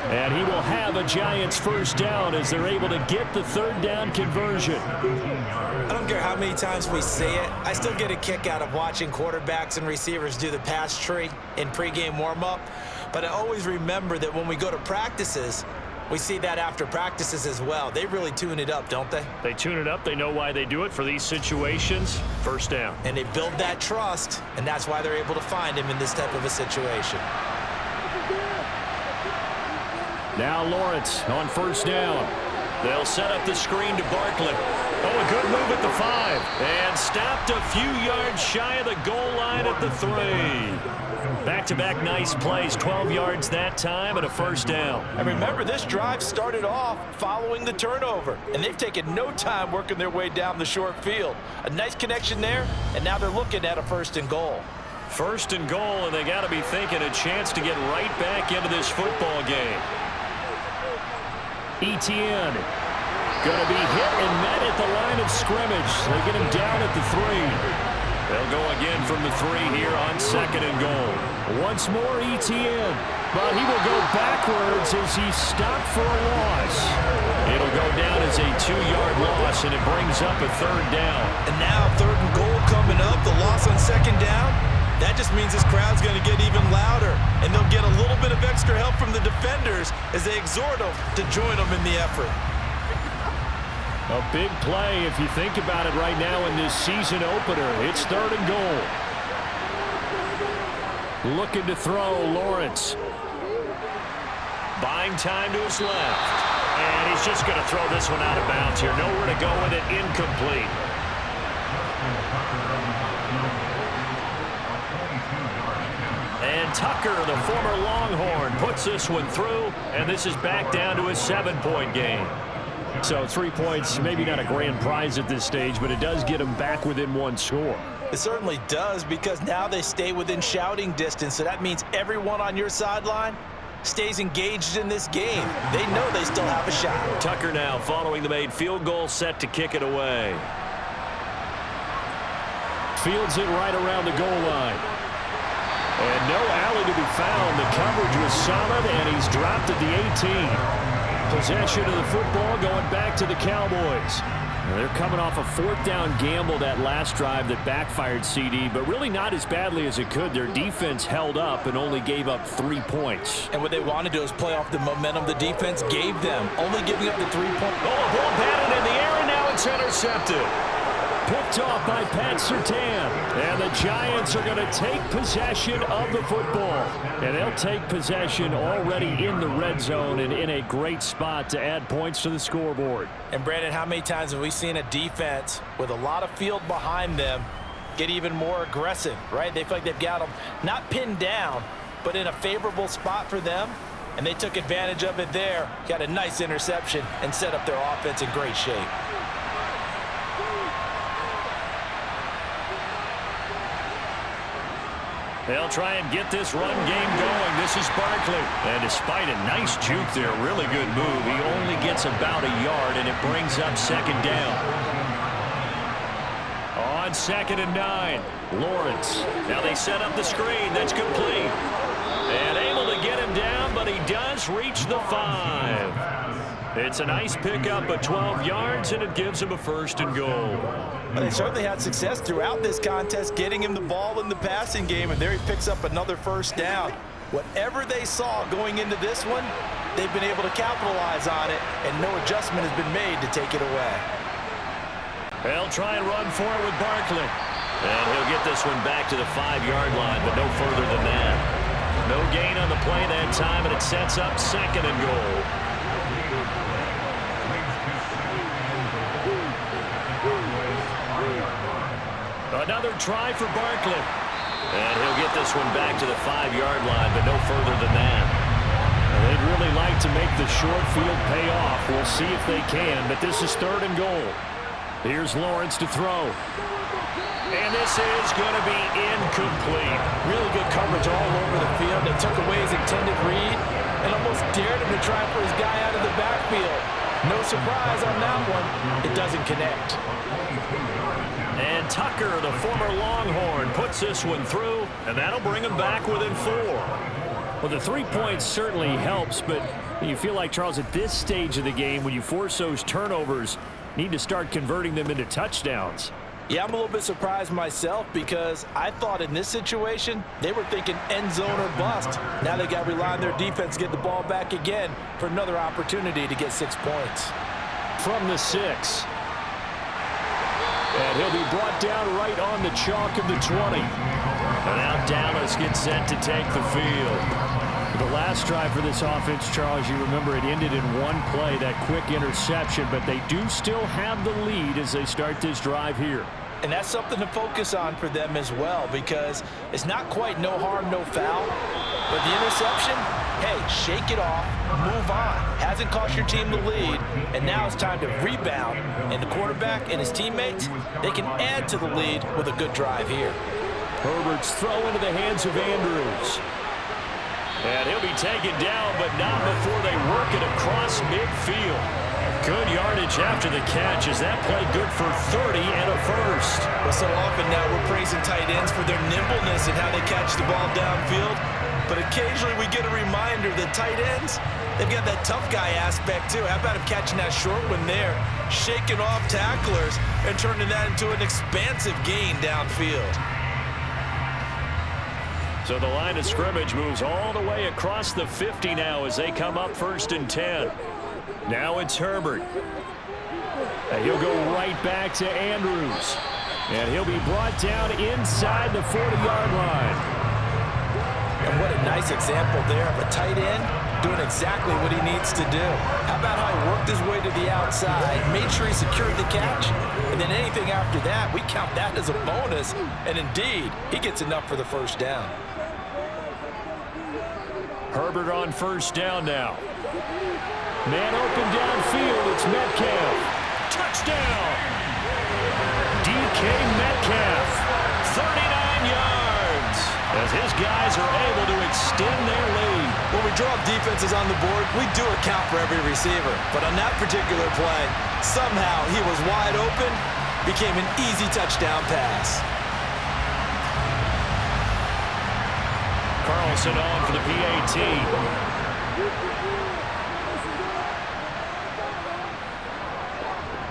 Speaker 4: And he will have a Giants first down as they're able to get the third down conversion.
Speaker 3: I don't care how many times we say it. I still get a kick out of watching quarterbacks and receivers do the pass tree in pregame warm-up. But I always remember that when we go to practices, we see that after practices as well. They really tune it up, don't they?
Speaker 4: They tune it up. They know why they do it for these situations. First down.
Speaker 3: And they build that trust, and that's why they're able to find him in this type of a situation.
Speaker 4: Now Lawrence on first down. They'll set up the screen to Barkley. Oh, a good move at the 5. And stopped a few yards shy of the goal line at the 3. Back-to-back nice plays, 12 yards that time and a first down.
Speaker 3: And remember, this drive started off following the turnover, and they've taken no time working their way down the short field. A nice connection there, and now they're looking at a first and goal.
Speaker 4: First and goal, and they got to be thinking a chance to get right back into this football game. Etienne going to be hit and met at the line of scrimmage. They get him down at the 3. They'll go again from the 3 here on second and goal. Once more Etienne, but he will go backwards as he's stopped for a loss. It'll go down as a 2-yard loss, and it brings up a third down.
Speaker 3: And now third and goal coming up, the loss on second down. That just means this crowd's going to get even louder, and they'll get a little bit of extra help from the defenders as they exhort them to join them in the effort.
Speaker 4: A big play if you think about it right now in this season opener. It's third and goal. Looking to throw, Lawrence. Buying time to his left. And he's just going to throw this one out of bounds here. Nowhere to go with it, incomplete. And Tucker, the former Longhorn, puts this one through, and this is back down to a 7-point game. So 3 points, maybe not a grand prize at this stage, but it does get them back within 1 score.
Speaker 3: It certainly does, because now they stay within shouting distance, so that means everyone on your sideline stays engaged in this game. They know they still have a shot.
Speaker 4: Tucker now following the made field goal, set to kick it away. Fields it right around the goal line. And no alley to be found. The coverage was solid, and he's dropped at the 18. Possession of the football going back to the Cowboys. They're coming off a 4th down gamble that last drive that backfired, CD, but really not as badly as it could. Their defense held up and only gave up 3 points.
Speaker 3: And what they wanted to do is play off the momentum the defense gave them, only giving up the 3-point.
Speaker 4: Oh, a ball batted in the air, and now it's intercepted. Picked off by Pat Surtain. And the Giants are going to take possession of the football. And they'll take possession already in the red zone and in a great spot to add points to the scoreboard.
Speaker 3: And Brandon, how many times have we seen a defense with a lot of field behind them get even more aggressive, right? They feel like they've got them not pinned down, but in a favorable spot for them. And they took advantage of it there. Got a nice interception and set up their offense in great shape.
Speaker 4: They'll try and get this run game going. This is Barkley. And despite a nice juke there, really good move, he only gets about a yard, and it brings up second down. On 2nd and 9, Lawrence. Now they set up the screen. That's complete. And able to get him down, but he does reach the 5. It's a nice pickup of 12 yards, and it gives him a 1st and goal.
Speaker 3: Well, they certainly had success throughout this contest getting him the ball in the passing game, and there he picks up another 1st down. Whatever they saw going into this one, they've been able to capitalize on it, and no adjustment has been made to take it away.
Speaker 4: They'll try and run for it with Barkley. And he'll get this one back to the 5-yard line, but no further than that. No gain on the play that time, and it sets up 2nd and goal. Another try for Barkley. And he'll get this one back to the 5-yard line, but no further than that. Well, they'd really like to make the short field pay off. We'll see if they can, but this is 3rd and goal. Here's Lawrence to throw. And this is going to be incomplete.
Speaker 3: Really good coverage all over the field. They took away his intended read and almost dared him to try for his guy out of the backfield. No surprise on that one. It doesn't connect.
Speaker 4: And Tucker, the former Longhorn, puts this one through, and that'll bring him back within 4.
Speaker 2: Well, the 3 points certainly helps, but you feel like, Charles, at this stage of the game, when you force those turnovers, need to start converting them into touchdowns.
Speaker 3: Yeah, I'm a little bit surprised myself because I thought in this situation they were thinking end zone or bust. Now they got to rely on their defense to get the ball back again for another opportunity to get 6 points.
Speaker 2: From the 6. And he'll be brought down right on the chalk of the 20.
Speaker 4: And now Dallas gets set to take the field.
Speaker 2: The last drive for this offense, Charles, you remember it ended in one play, that quick interception, but they do still have the lead as they start this drive here.
Speaker 3: And that's something to focus on for them as well because it's not quite no harm, no foul. But the interception, hey, shake it off, move on. Hasn't cost your team the lead, and now it's time to rebound. And the quarterback and his teammates, they can add to the lead with a good drive here.
Speaker 2: Herbert's throw into the hands of Andrews.
Speaker 4: And he'll be taken down, but not before they work it across midfield. Good yardage after the catch. Is that play good for 30 and a 1st?
Speaker 3: Well, so often now we're praising tight ends for their nimbleness and how they catch the ball downfield. But occasionally we get a reminder that tight ends, they've got that tough guy aspect too. How about him catching that short one there, shaking off tacklers, and turning that into an expansive gain downfield.
Speaker 4: So the line of scrimmage moves all the way across the 50 now as they come up 1st and 10.
Speaker 2: Now it's Herbert. And he'll go right back to Andrews. And he'll be brought down inside the 40-yard line.
Speaker 3: And what a nice example there of a tight end doing exactly what he needs to do. How about how he worked his way to the outside, made sure he secured the catch, and then anything after that, we count that as a bonus. And indeed, he gets enough for the 1st down.
Speaker 2: Herbert on 1st down now. Man open downfield, it's Metcalf. Touchdown! DK Metcalf, 39 yards, as his guys are able to extend their lead.
Speaker 3: When we draw defenses on the board, we do account for every receiver. But on that particular play, somehow he was wide open, became an easy touchdown pass.
Speaker 4: Carlson on for the PAT.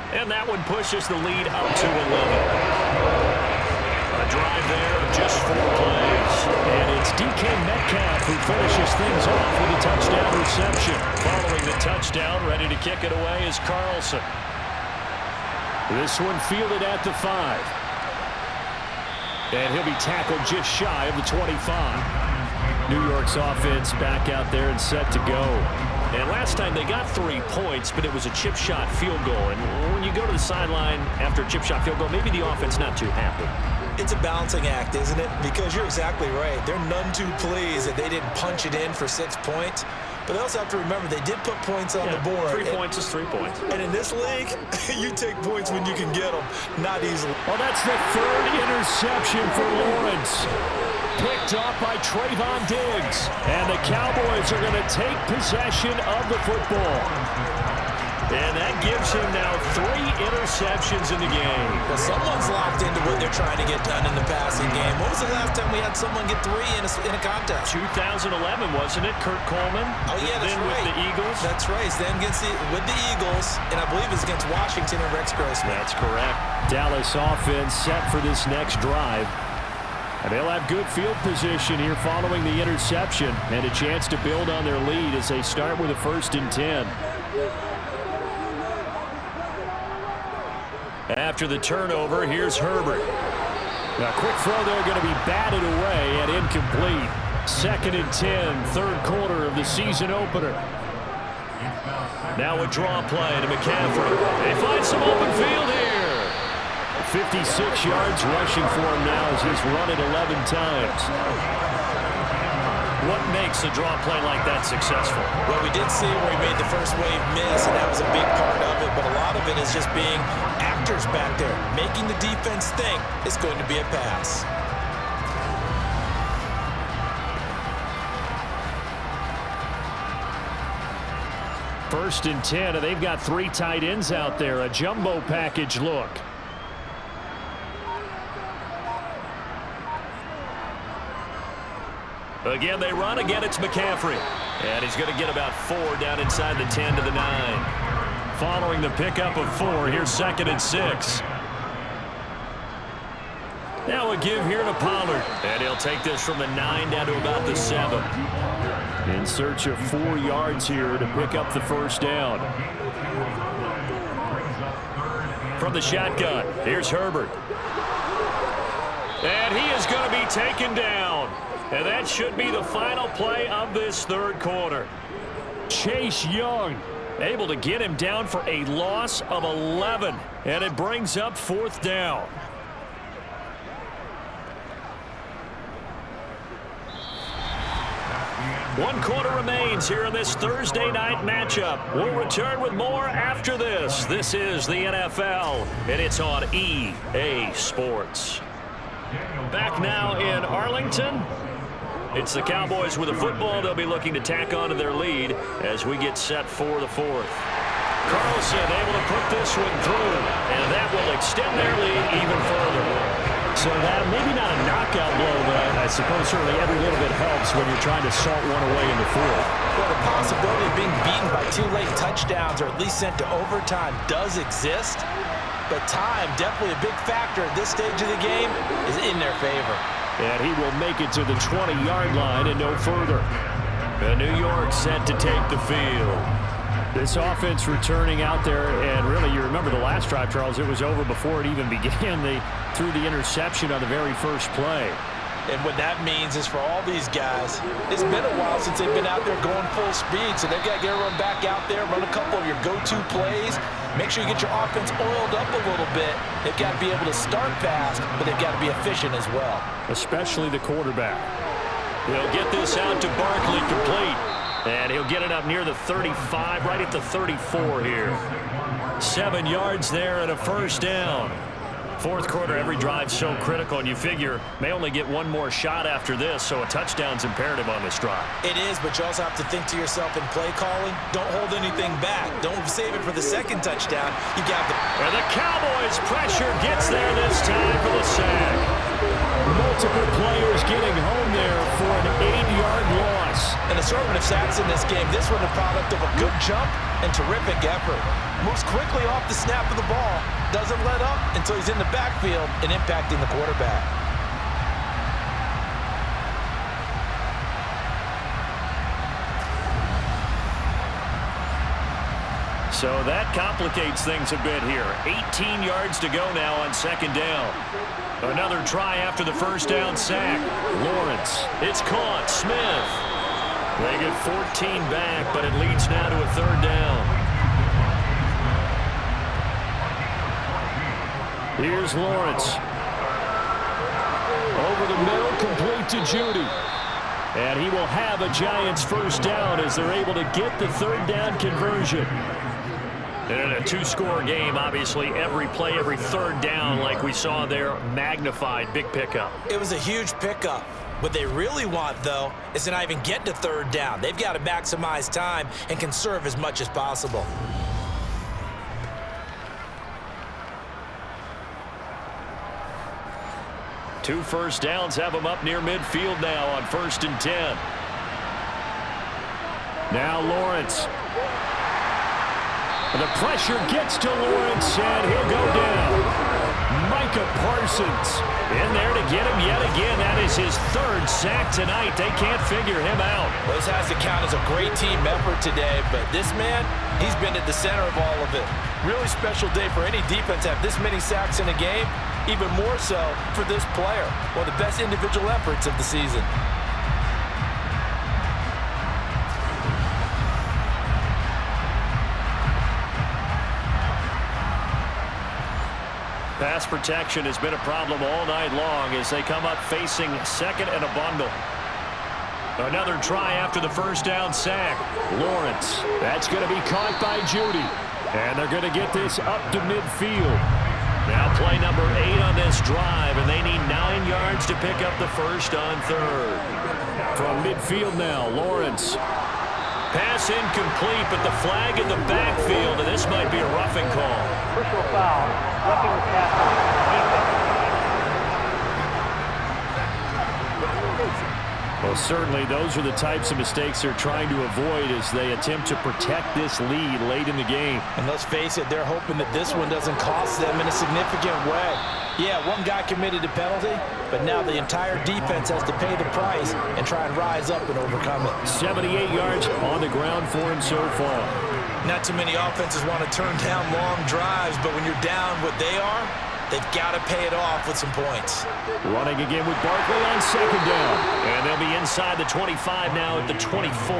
Speaker 4: And that one pushes the lead up to 11. A drive there of just 4 plays.
Speaker 2: And it's DK Metcalf who finishes things off with a touchdown reception.
Speaker 4: Following the touchdown, ready to kick it away is Carlson.
Speaker 2: This one fielded at the 5. And he'll be tackled just shy of the 25. New York's offense back out there and set to go.
Speaker 4: And last time they got 3 points, but it was a chip shot field goal. And when you go to the sideline after a chip shot field goal, maybe the offense not too happy.
Speaker 3: It's a balancing act, isn't it? Because you're exactly right. They're none too pleased that they didn't punch it in for 6 points. But they also have to remember they did put points on the board.
Speaker 4: 3 points is 3 points.
Speaker 3: And in this league, you take points when you can get them, not easily.
Speaker 2: Well, that's the 3rd interception for Lawrence. Picked off by Trayvon Diggs. And the Cowboys are going to take possession of the football.
Speaker 4: And that gives him now 3 interceptions in the game.
Speaker 3: Well, someone's locked into what they're trying to get done in the passing game. When was the last time we had someone get 3 in a contest?
Speaker 4: 2011, wasn't it? Kurt Coleman?
Speaker 3: Oh, yeah, that's
Speaker 4: then
Speaker 3: right.
Speaker 4: with the Eagles?
Speaker 3: That's right. Then with the Eagles, and I believe it's against Washington and Rex Grossman.
Speaker 4: That's correct. Dallas offense set for this next drive. And they'll have good field position here following the interception and a chance to build on their lead as they start with a 1st and 10. After the turnover, here's Herbert. A quick throw there going to be batted away and incomplete. 2nd and 10, 3rd quarter of the season opener. Now a draw play to McCaffrey. They find some open field here. 56 yards rushing for him now as he's run it 11 times. What makes a draw play like that successful?
Speaker 3: Well, we did see where he made the first wave miss, and that was a big part of it, but a lot of it is just being actors back there, making the defense think it's going to be a pass.
Speaker 4: First and 10, and they've got 3 tight ends out there. A jumbo package look. Again, they run. Again, it's McCaffrey. And he's going to get about 4 down inside the 10 to the 9. Following the pickup of 4, here's 2nd and 6. Now a give here to Pollard. And he'll take this from the 9 down to about the 7. In search of 4 yards here to pick up the 1st down. From the shotgun, here's Herbert. And he is going to be taken down. And that should be the final play of this 3rd quarter. Chase Young able to get him down for a loss of 11. And it brings up 4th down. One quarter remains here in this Thursday night matchup. We'll return with more after this. This is the NFL, and it's on EA Sports. Back now in Arlington. It's the Cowboys with the football. They'll be looking to tack on to their lead as we get set for the 4th. Carlson able to put this one through, and that will extend their lead even further. So that maybe not a knockout blow, but I suppose certainly every little bit helps when you're trying to salt one away in the 4th.
Speaker 3: Well, the possibility of being beaten by 2 late touchdowns or at least sent to overtime does exist, but time, definitely a big factor at this stage of the game, is in their favor.
Speaker 4: And he will make it to the 20-yard line and no further. And New York set to take the field. This offense returning out there, and really, you remember the last drive, Charles, it was over before it even began. They threw the interception on the very first play.
Speaker 3: And what that means is for all these guys, it's been a while since they've been out there going full speed, so they've got to get everyone back out there, run a couple of your go-to plays, make sure you get your offense oiled up a little bit. They've got to be able to start fast, but they've got to be efficient as well.
Speaker 4: Especially the quarterback. They'll get this out to Barkley complete. And he'll get it up near the 35, right at the 34 here. 7 yards there and a 1st down. 4th quarter, every drive so critical, and you figure may only get one more shot after this, so a touchdown's imperative on this drive.
Speaker 3: It is, but you also have to think to yourself in play calling, don't hold anything back. Don't save it for the 2nd touchdown. You got the...
Speaker 4: And the Cowboys pressure gets there this time for the sack. Multiple players getting home there for an 8-yard loss.
Speaker 3: An assortment of sacks in this game. This one a product of a good jump and terrific effort. Moves quickly off the snap of the ball. Doesn't let up until he's in the backfield and impacting the quarterback.
Speaker 4: So that complicates things a bit here. 18 yards to go now on 2nd down. Another try after the 1st down sack. Lawrence. It's caught. Smith. They get 14 back, but it leads now to a 3rd down. Here's Lawrence. Over the middle, complete to Judy. And he will have a Giants 1st down as they're able to get the 3rd down conversion. And in a 2-score game, obviously, every play, every 3rd down, like we saw there, magnified, big pickup.
Speaker 3: It was a huge pickup. What they really want, though, is to not even get to 3rd down. They've got to maximize time and conserve as much as possible.
Speaker 4: 2 first downs have them up near midfield now on 1st and 10. Now Lawrence. The pressure gets to Lawrence, and he'll go down. Micah Parsons in there to get him yet again. That is his 3rd sack tonight. They can't figure him out.
Speaker 3: Well, this has to count as a great team effort today, but this man, he's been at the center of all of it. Really special day for any defense to have this many sacks in a game, even more so for this player. One of the best individual efforts of the season.
Speaker 4: Pass protection has been a problem all night long as they come up facing 2nd and a bundle. Another try after the 1st down sack. Lawrence. That's going to be caught by Judy. And they're going to get this up to midfield. Now play number 8 on this drive, and they need 9 yards to pick up the 1st on 3rd. From midfield now, Lawrence. Pass incomplete, but the flag in the backfield, and this might be a roughing call.
Speaker 7: Personal foul, roughing the pass.
Speaker 4: Well, certainly those are the types of mistakes they're trying to avoid as they attempt to protect this lead late in the game.
Speaker 3: And let's face it, they're hoping that this one doesn't cost them in a significant way. Yeah, one guy committed a penalty, but now the entire defense has to pay the price and try and rise up and overcome it.
Speaker 4: 78 yards on the ground for him so far.
Speaker 3: Not too many offenses want to turn down long drives, but when you're down what they are, they've got to pay it off with some points.
Speaker 4: Running again with Barkley on 2nd down. And they'll be inside the 25 now at the 24.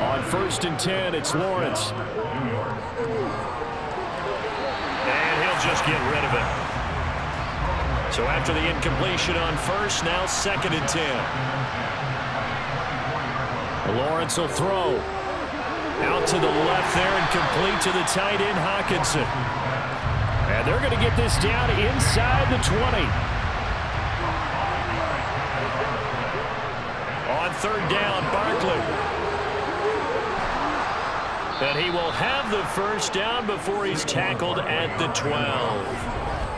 Speaker 4: On 1st and 10, it's Lawrence. And he'll just get rid of it. So after the incompletion on 1st, now 2nd and 10. Lawrence will throw. Out to the left there and complete to the tight end, Hawkinson. And they're going to get this down inside the 20. On 3rd down, Barkley. And he will have the 1st down before he's tackled at the 12.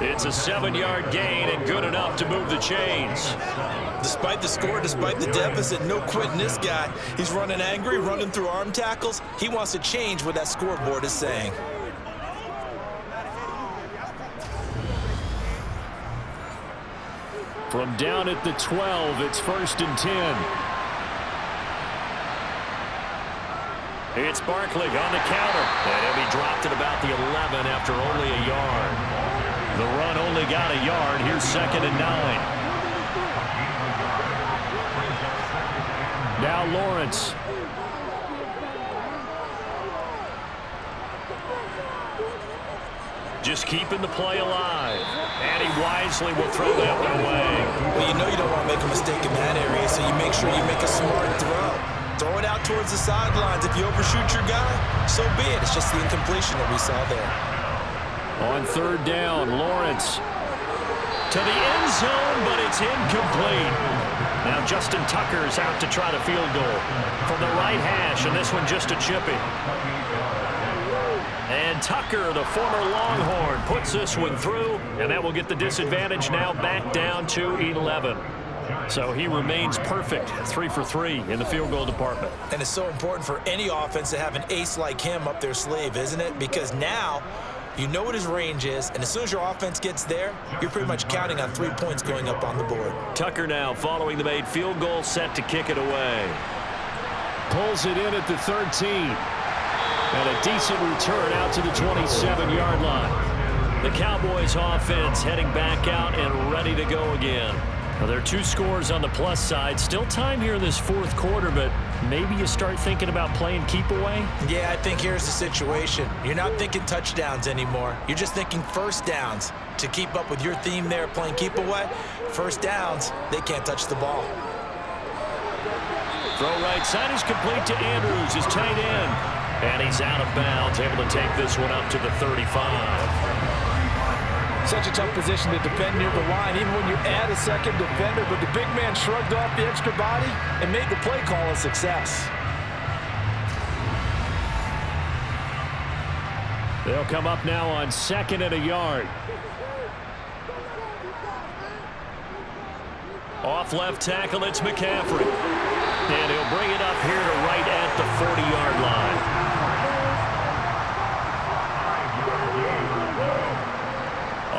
Speaker 4: It's a 7-yard gain and good enough to move the chains.
Speaker 3: Despite the score, despite the deficit, no quitting this guy. He's running angry, running through arm tackles. He wants to change what that scoreboard is saying.
Speaker 4: From down at the 12, it's 1st and 10. It's Barkley on the counter. And he'll be dropped at about the 11 after only a yard. The run only got a yard. Here's 2nd and 9. Now Lawrence. Just keeping the play alive. And he wisely will throw that one away.
Speaker 3: Well, you know you don't want to make a mistake in that area, so you make sure you make a smart throw. Throw it out towards the sidelines. If you overshoot your guy, so be it. It's just the incompletion that we saw there.
Speaker 4: On 3rd down, Lawrence to the end zone, but it's incomplete. Now Justin Tucker's out to try the field goal from the right hash, and this one just a chippy. And Tucker, the former Longhorn, puts this one through, and that will get the disadvantage now back down to 11. So he remains perfect, 3 for 3 in the field goal department.
Speaker 3: And it's so important for any offense to have an ace like him up their sleeve, isn't it? Because now you know what his range is, and as soon as your offense gets there, you're pretty much counting on 3 points going up on the board.
Speaker 4: Tucker now following the made field goal, set to kick it away. Pulls it in at the 13. And a decent return out to the 27-yard line. The Cowboys offense heading back out and ready to go again. Well, there are 2 scores on the plus side. Still time here in this 4th quarter, but maybe you start thinking about playing keep away?
Speaker 3: Yeah, I think here's the situation. You're not thinking touchdowns anymore. You're just thinking 1st downs. To keep up with your theme there, playing keep away, 1st downs, they can't touch the ball.
Speaker 4: Throw right side is complete to Andrews, his tight end. And he's out of bounds, able to take this one up to the 35.
Speaker 3: Such a tough position to defend near the line, even when you add a 2nd defender, but the big man shrugged off the extra body and made the play call a success.
Speaker 4: They'll come up now on 2nd and a yard. Off left tackle, it's McCaffrey. And he'll bring it up here to right at the 40-yard line.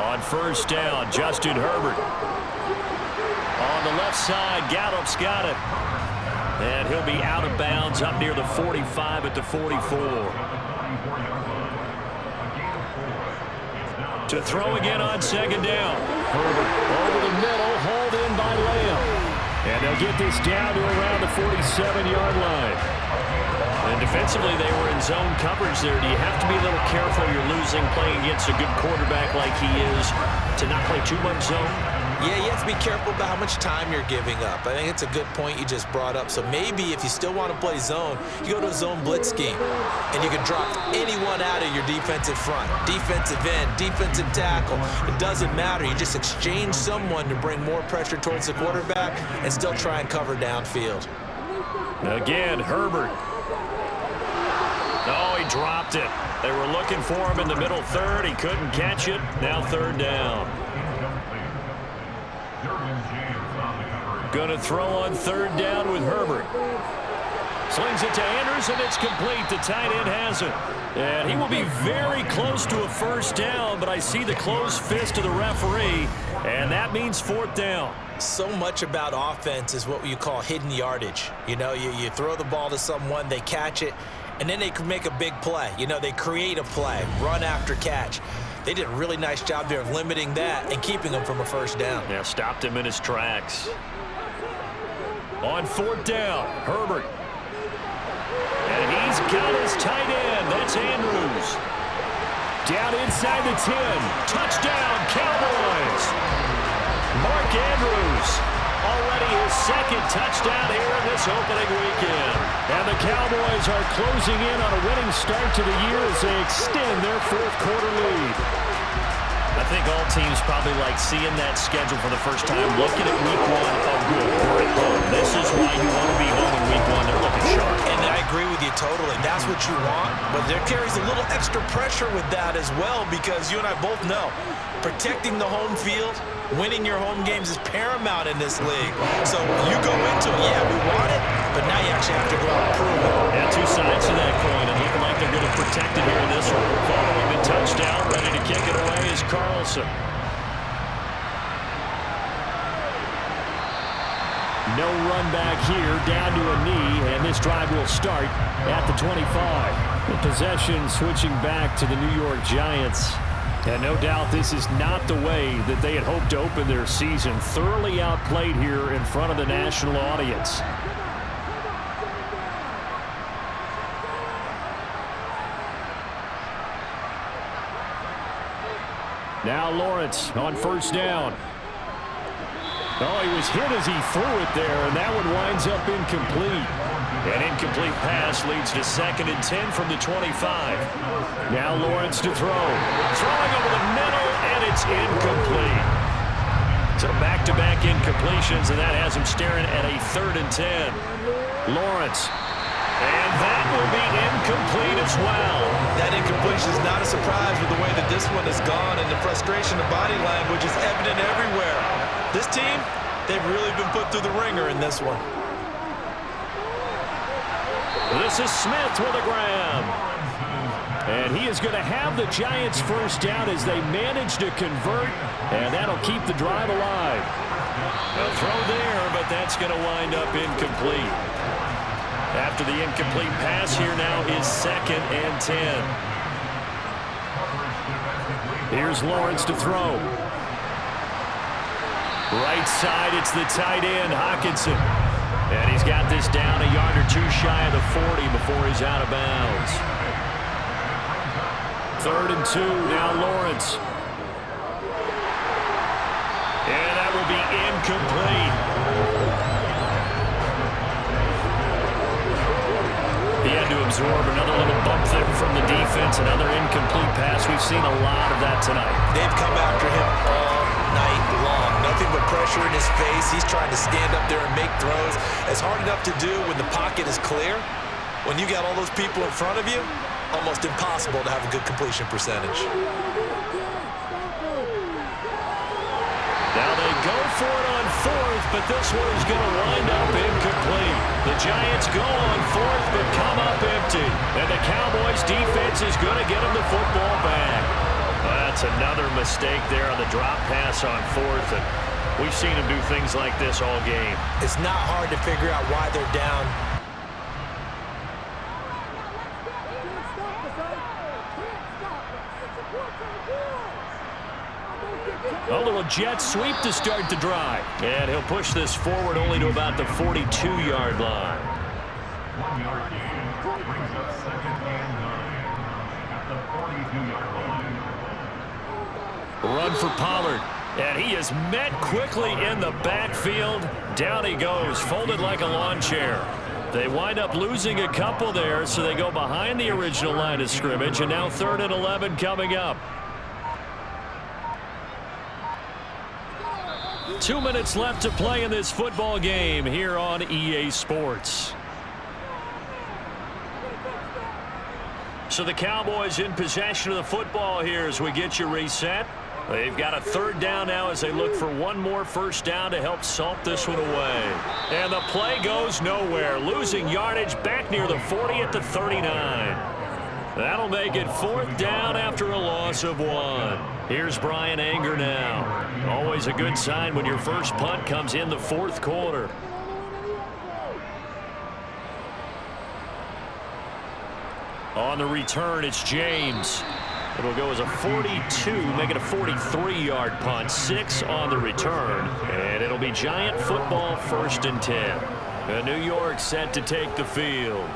Speaker 4: On 1st down, Justin Herbert. On the left side, Gallup's got it. And he'll be out of bounds up near the 45 at the 44. To throw again on 2nd down. Herbert over the middle, hauled in by Lamb. And they'll get this down to around the 47-yard line. And defensively, they were in zone coverage there. Do you have to be a little careful? You're losing playing against a good quarterback like he is to not play too much zone?
Speaker 3: Yeah, you have to be careful about how much time you're giving up. I think it's a good point you just brought up. So maybe if you still want to play zone, you go to a zone blitz scheme. And you can drop anyone out of your defensive front. Defensive end, defensive tackle. It doesn't matter. You just exchange someone to bring more pressure towards the quarterback and still try and cover downfield.
Speaker 4: Again, Herbert. Oh, he dropped it. They were looking for him in the middle third. He couldn't catch it. Now 3rd down. Going to throw on 3rd down with Herbert. Slings it to Andrews, and it's complete. The tight end has it. And he will be very close to a 1st down, but I see the closed fist of the referee, and that means 4th down.
Speaker 3: So much about offense is what you call hidden yardage. You know, you throw the ball to someone, they catch it, and then they can make a big play. You know, they create a play, run after catch. They did a really nice job there of limiting that and keeping him from a 1st down.
Speaker 4: Yeah, stopped him in his tracks. On 4th down, Herbert. And he's got his tight end. That's Andrews. Down inside the 10. Touchdown, Cowboys. Mark Andrews. Already his 2nd touchdown here in this opening weekend. And the Cowboys are closing in on a winning start to the year as they extend their 4th quarter lead. I think all teams probably like seeing that schedule for the first time, looking at week 1. Oh, good, we're at home. This is why you want to be home in week 1. They're looking sharp.
Speaker 3: And I agree with you totally. That's what you want. But there carries a little extra pressure with that as well, because you and I both know protecting the home field, winning your home games is paramount in this league. So you go into it, yeah, we want it, but now you actually have to go out and prove it.
Speaker 4: Yeah, 2 sides to that coin, and looking like they're going to protect it here in this one. Following the touchdown, ready to kick it away is Carlson. No run back here, down to a knee, and this drive will start at the 25. The possession switching back to the New York Giants. And no doubt this is not the way that they had hoped to open their season. Thoroughly outplayed here in front of the national audience. Now Lawrence on 1st down. Oh, he was hit as he threw it there, and that one winds up incomplete. An incomplete pass leads to 2nd and 10 from the 25. Now Lawrence to throw. Throwing over the middle, and it's incomplete. So back-to-back incompletions, and that has him staring at a 3rd and 10. Lawrence. And that will be incomplete as well.
Speaker 3: That incompletion is not a surprise with the way that this one has gone, and the frustration of body language is evident everywhere. This team, they've really been put through the ringer in this one.
Speaker 4: This is Smith with a grab. And he is going to have the Giants 1st down as they manage to convert, and that'll keep the drive alive. A throw there, but that's going to wind up incomplete. After the incomplete pass, here now is 2nd and 10. Here's Lawrence to throw. Right side, it's the tight end, Hockenson. And he's got this down a yard or 2 shy of the 40 before he's out of bounds. 3rd and 2, now Lawrence. And that will be incomplete. He had to absorb another little bump there from the defense, another incomplete pass. We've seen a lot of that tonight.
Speaker 3: They've come after him all night long. Nothing but pressure in his face. He's trying to stand up there and make throws. It's hard enough to do when the pocket is clear. When you got all those people in front of you, almost impossible to have a good completion percentage.
Speaker 4: Now they go for it on fourth, but this one is going to wind up incomplete. The Giants go on fourth, but come up empty. And the Cowboys defense is going to get them the football back. That's another mistake there on the drop pass on fourth. And we've seen them do things like this all game.
Speaker 3: It's not hard to figure out why they're down.
Speaker 4: A little jet sweep to start the drive. And he'll push this forward only to about the 42-yard line.
Speaker 5: 1 yard gain brings up 2nd and 9 at the 42-yard line.
Speaker 4: Run for Pollard. And he is met quickly in the backfield. Down he goes, folded like a lawn chair. They wind up losing a couple there, so they go behind the original line of scrimmage, and now 3rd and 11 coming up. 2 minutes left to play in this football game here on EA Sports. So the Cowboys in possession of the football here as we get you reset. They've got a 3rd down now as they look for one more first down to help salt this one away. And the play goes nowhere. Losing yardage back near the 40 at the 39. That'll make it 4th down after a loss of 1. Here's Brian Anger now. Always a good sign when your first punt comes in the 4th quarter. On the return, it's James. It'll go as a 42, make it a 43-yard punt. 6 on the return. And it'll be Giant football 1st and 10. And New York set to take the field.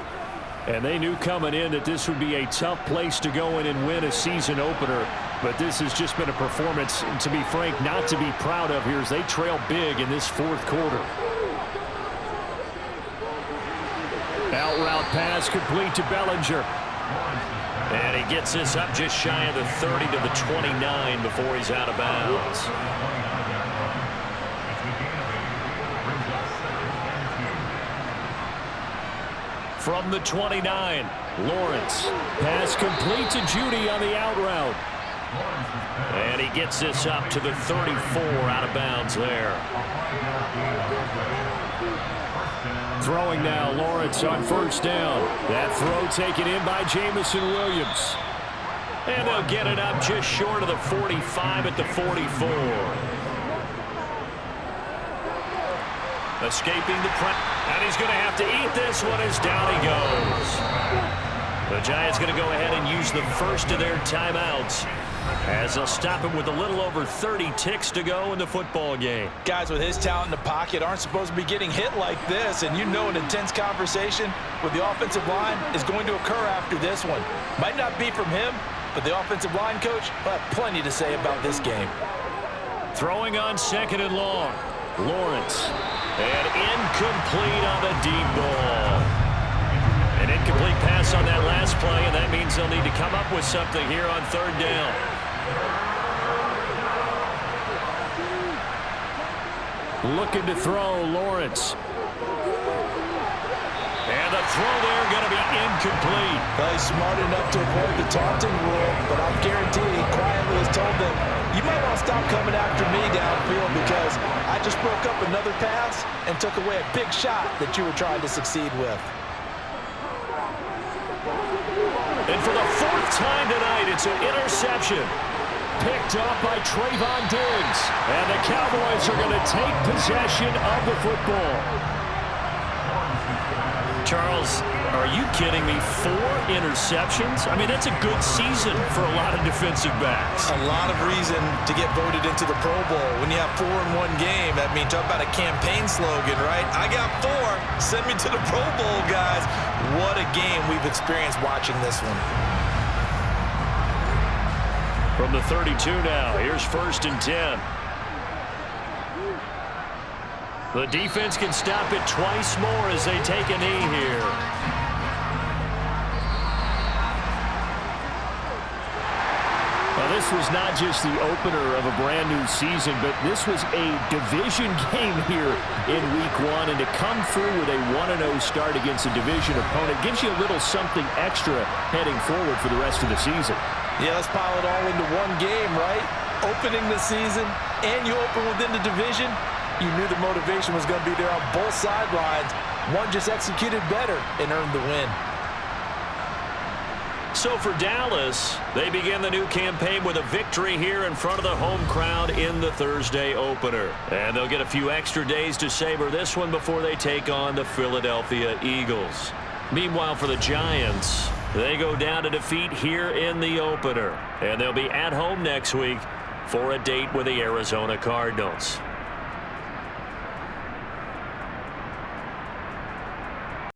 Speaker 4: And they knew coming in that this would be a tough place to go in and win a season opener. But this has just been a performance, to be frank, not to be proud of here as they trail big in this 4th quarter. Out route pass complete to Bellinger. And he gets this up just shy of the 30 to the 29 before he's out of bounds. From the 29, Lawrence. Pass complete to Judy on the out route. And he gets this up to the 34 out of bounds there. Throwing now, Lawrence on 1st down. That throw taken in by Jamison Williams. And they'll get it up just short of the 45 at the 44. Escaping the press. And he's going to have to eat this one as down he goes. The Giants going to go ahead and use the first of their timeouts as they'll stop him with a little over 30 ticks to go in the football game.
Speaker 3: Guys with his talent in the pocket aren't supposed to be getting hit like this, and you know an intense conversation with the offensive line is going to occur after this one. Might not be from him, but the offensive line coach will have plenty to say about this game.
Speaker 4: Throwing on 2nd and long. Lawrence. And incomplete on the deep ball. An incomplete pass on that last play, and that means they'll need to come up with something here on 3rd down. Looking to throw, Lawrence. And the throw there going to be incomplete.
Speaker 3: Well, he's smart enough to avoid the taunting rule, but I'll guarantee he quietly has told them, you might want to stop coming after me downfield because I just broke up another pass and took away a big shot that you were trying to succeed with.
Speaker 4: And for the 4th time tonight, it's an interception. Picked up by Trayvon Diggs. And the Cowboys are going to take possession of the football. Charles, are you kidding me? 4 interceptions? I mean, that's a good season for a lot of defensive backs.
Speaker 3: A lot of reason to get voted into the Pro Bowl. When you have 4 in one game, I mean, talk about a campaign slogan, right? I got 4. Send me to the Pro Bowl, guys. What a game we've experienced watching this one.
Speaker 4: From the 32 now, here's 1st and 10. The defense can stop it twice more as they take a knee here. A
Speaker 2: Well, this was not just the opener of a brand new season, but this was a division game here in Week 1. And to come through with a 1-0 start against a division opponent gives you a little something extra heading forward for the rest of the season.
Speaker 3: Yeah, let's pile it all into one game, right? Opening the season, and you open within the division. You knew the motivation was going to be there on both sidelines. One just executed better and earned the win.
Speaker 4: So for Dallas, they begin the new campaign with a victory here in front of the home crowd in the Thursday opener. And they'll get a few extra days to savor this one before they take on the Philadelphia Eagles. Meanwhile, for the Giants, they go down to defeat here in the opener. And they'll be at home next week for a date with the Arizona Cardinals.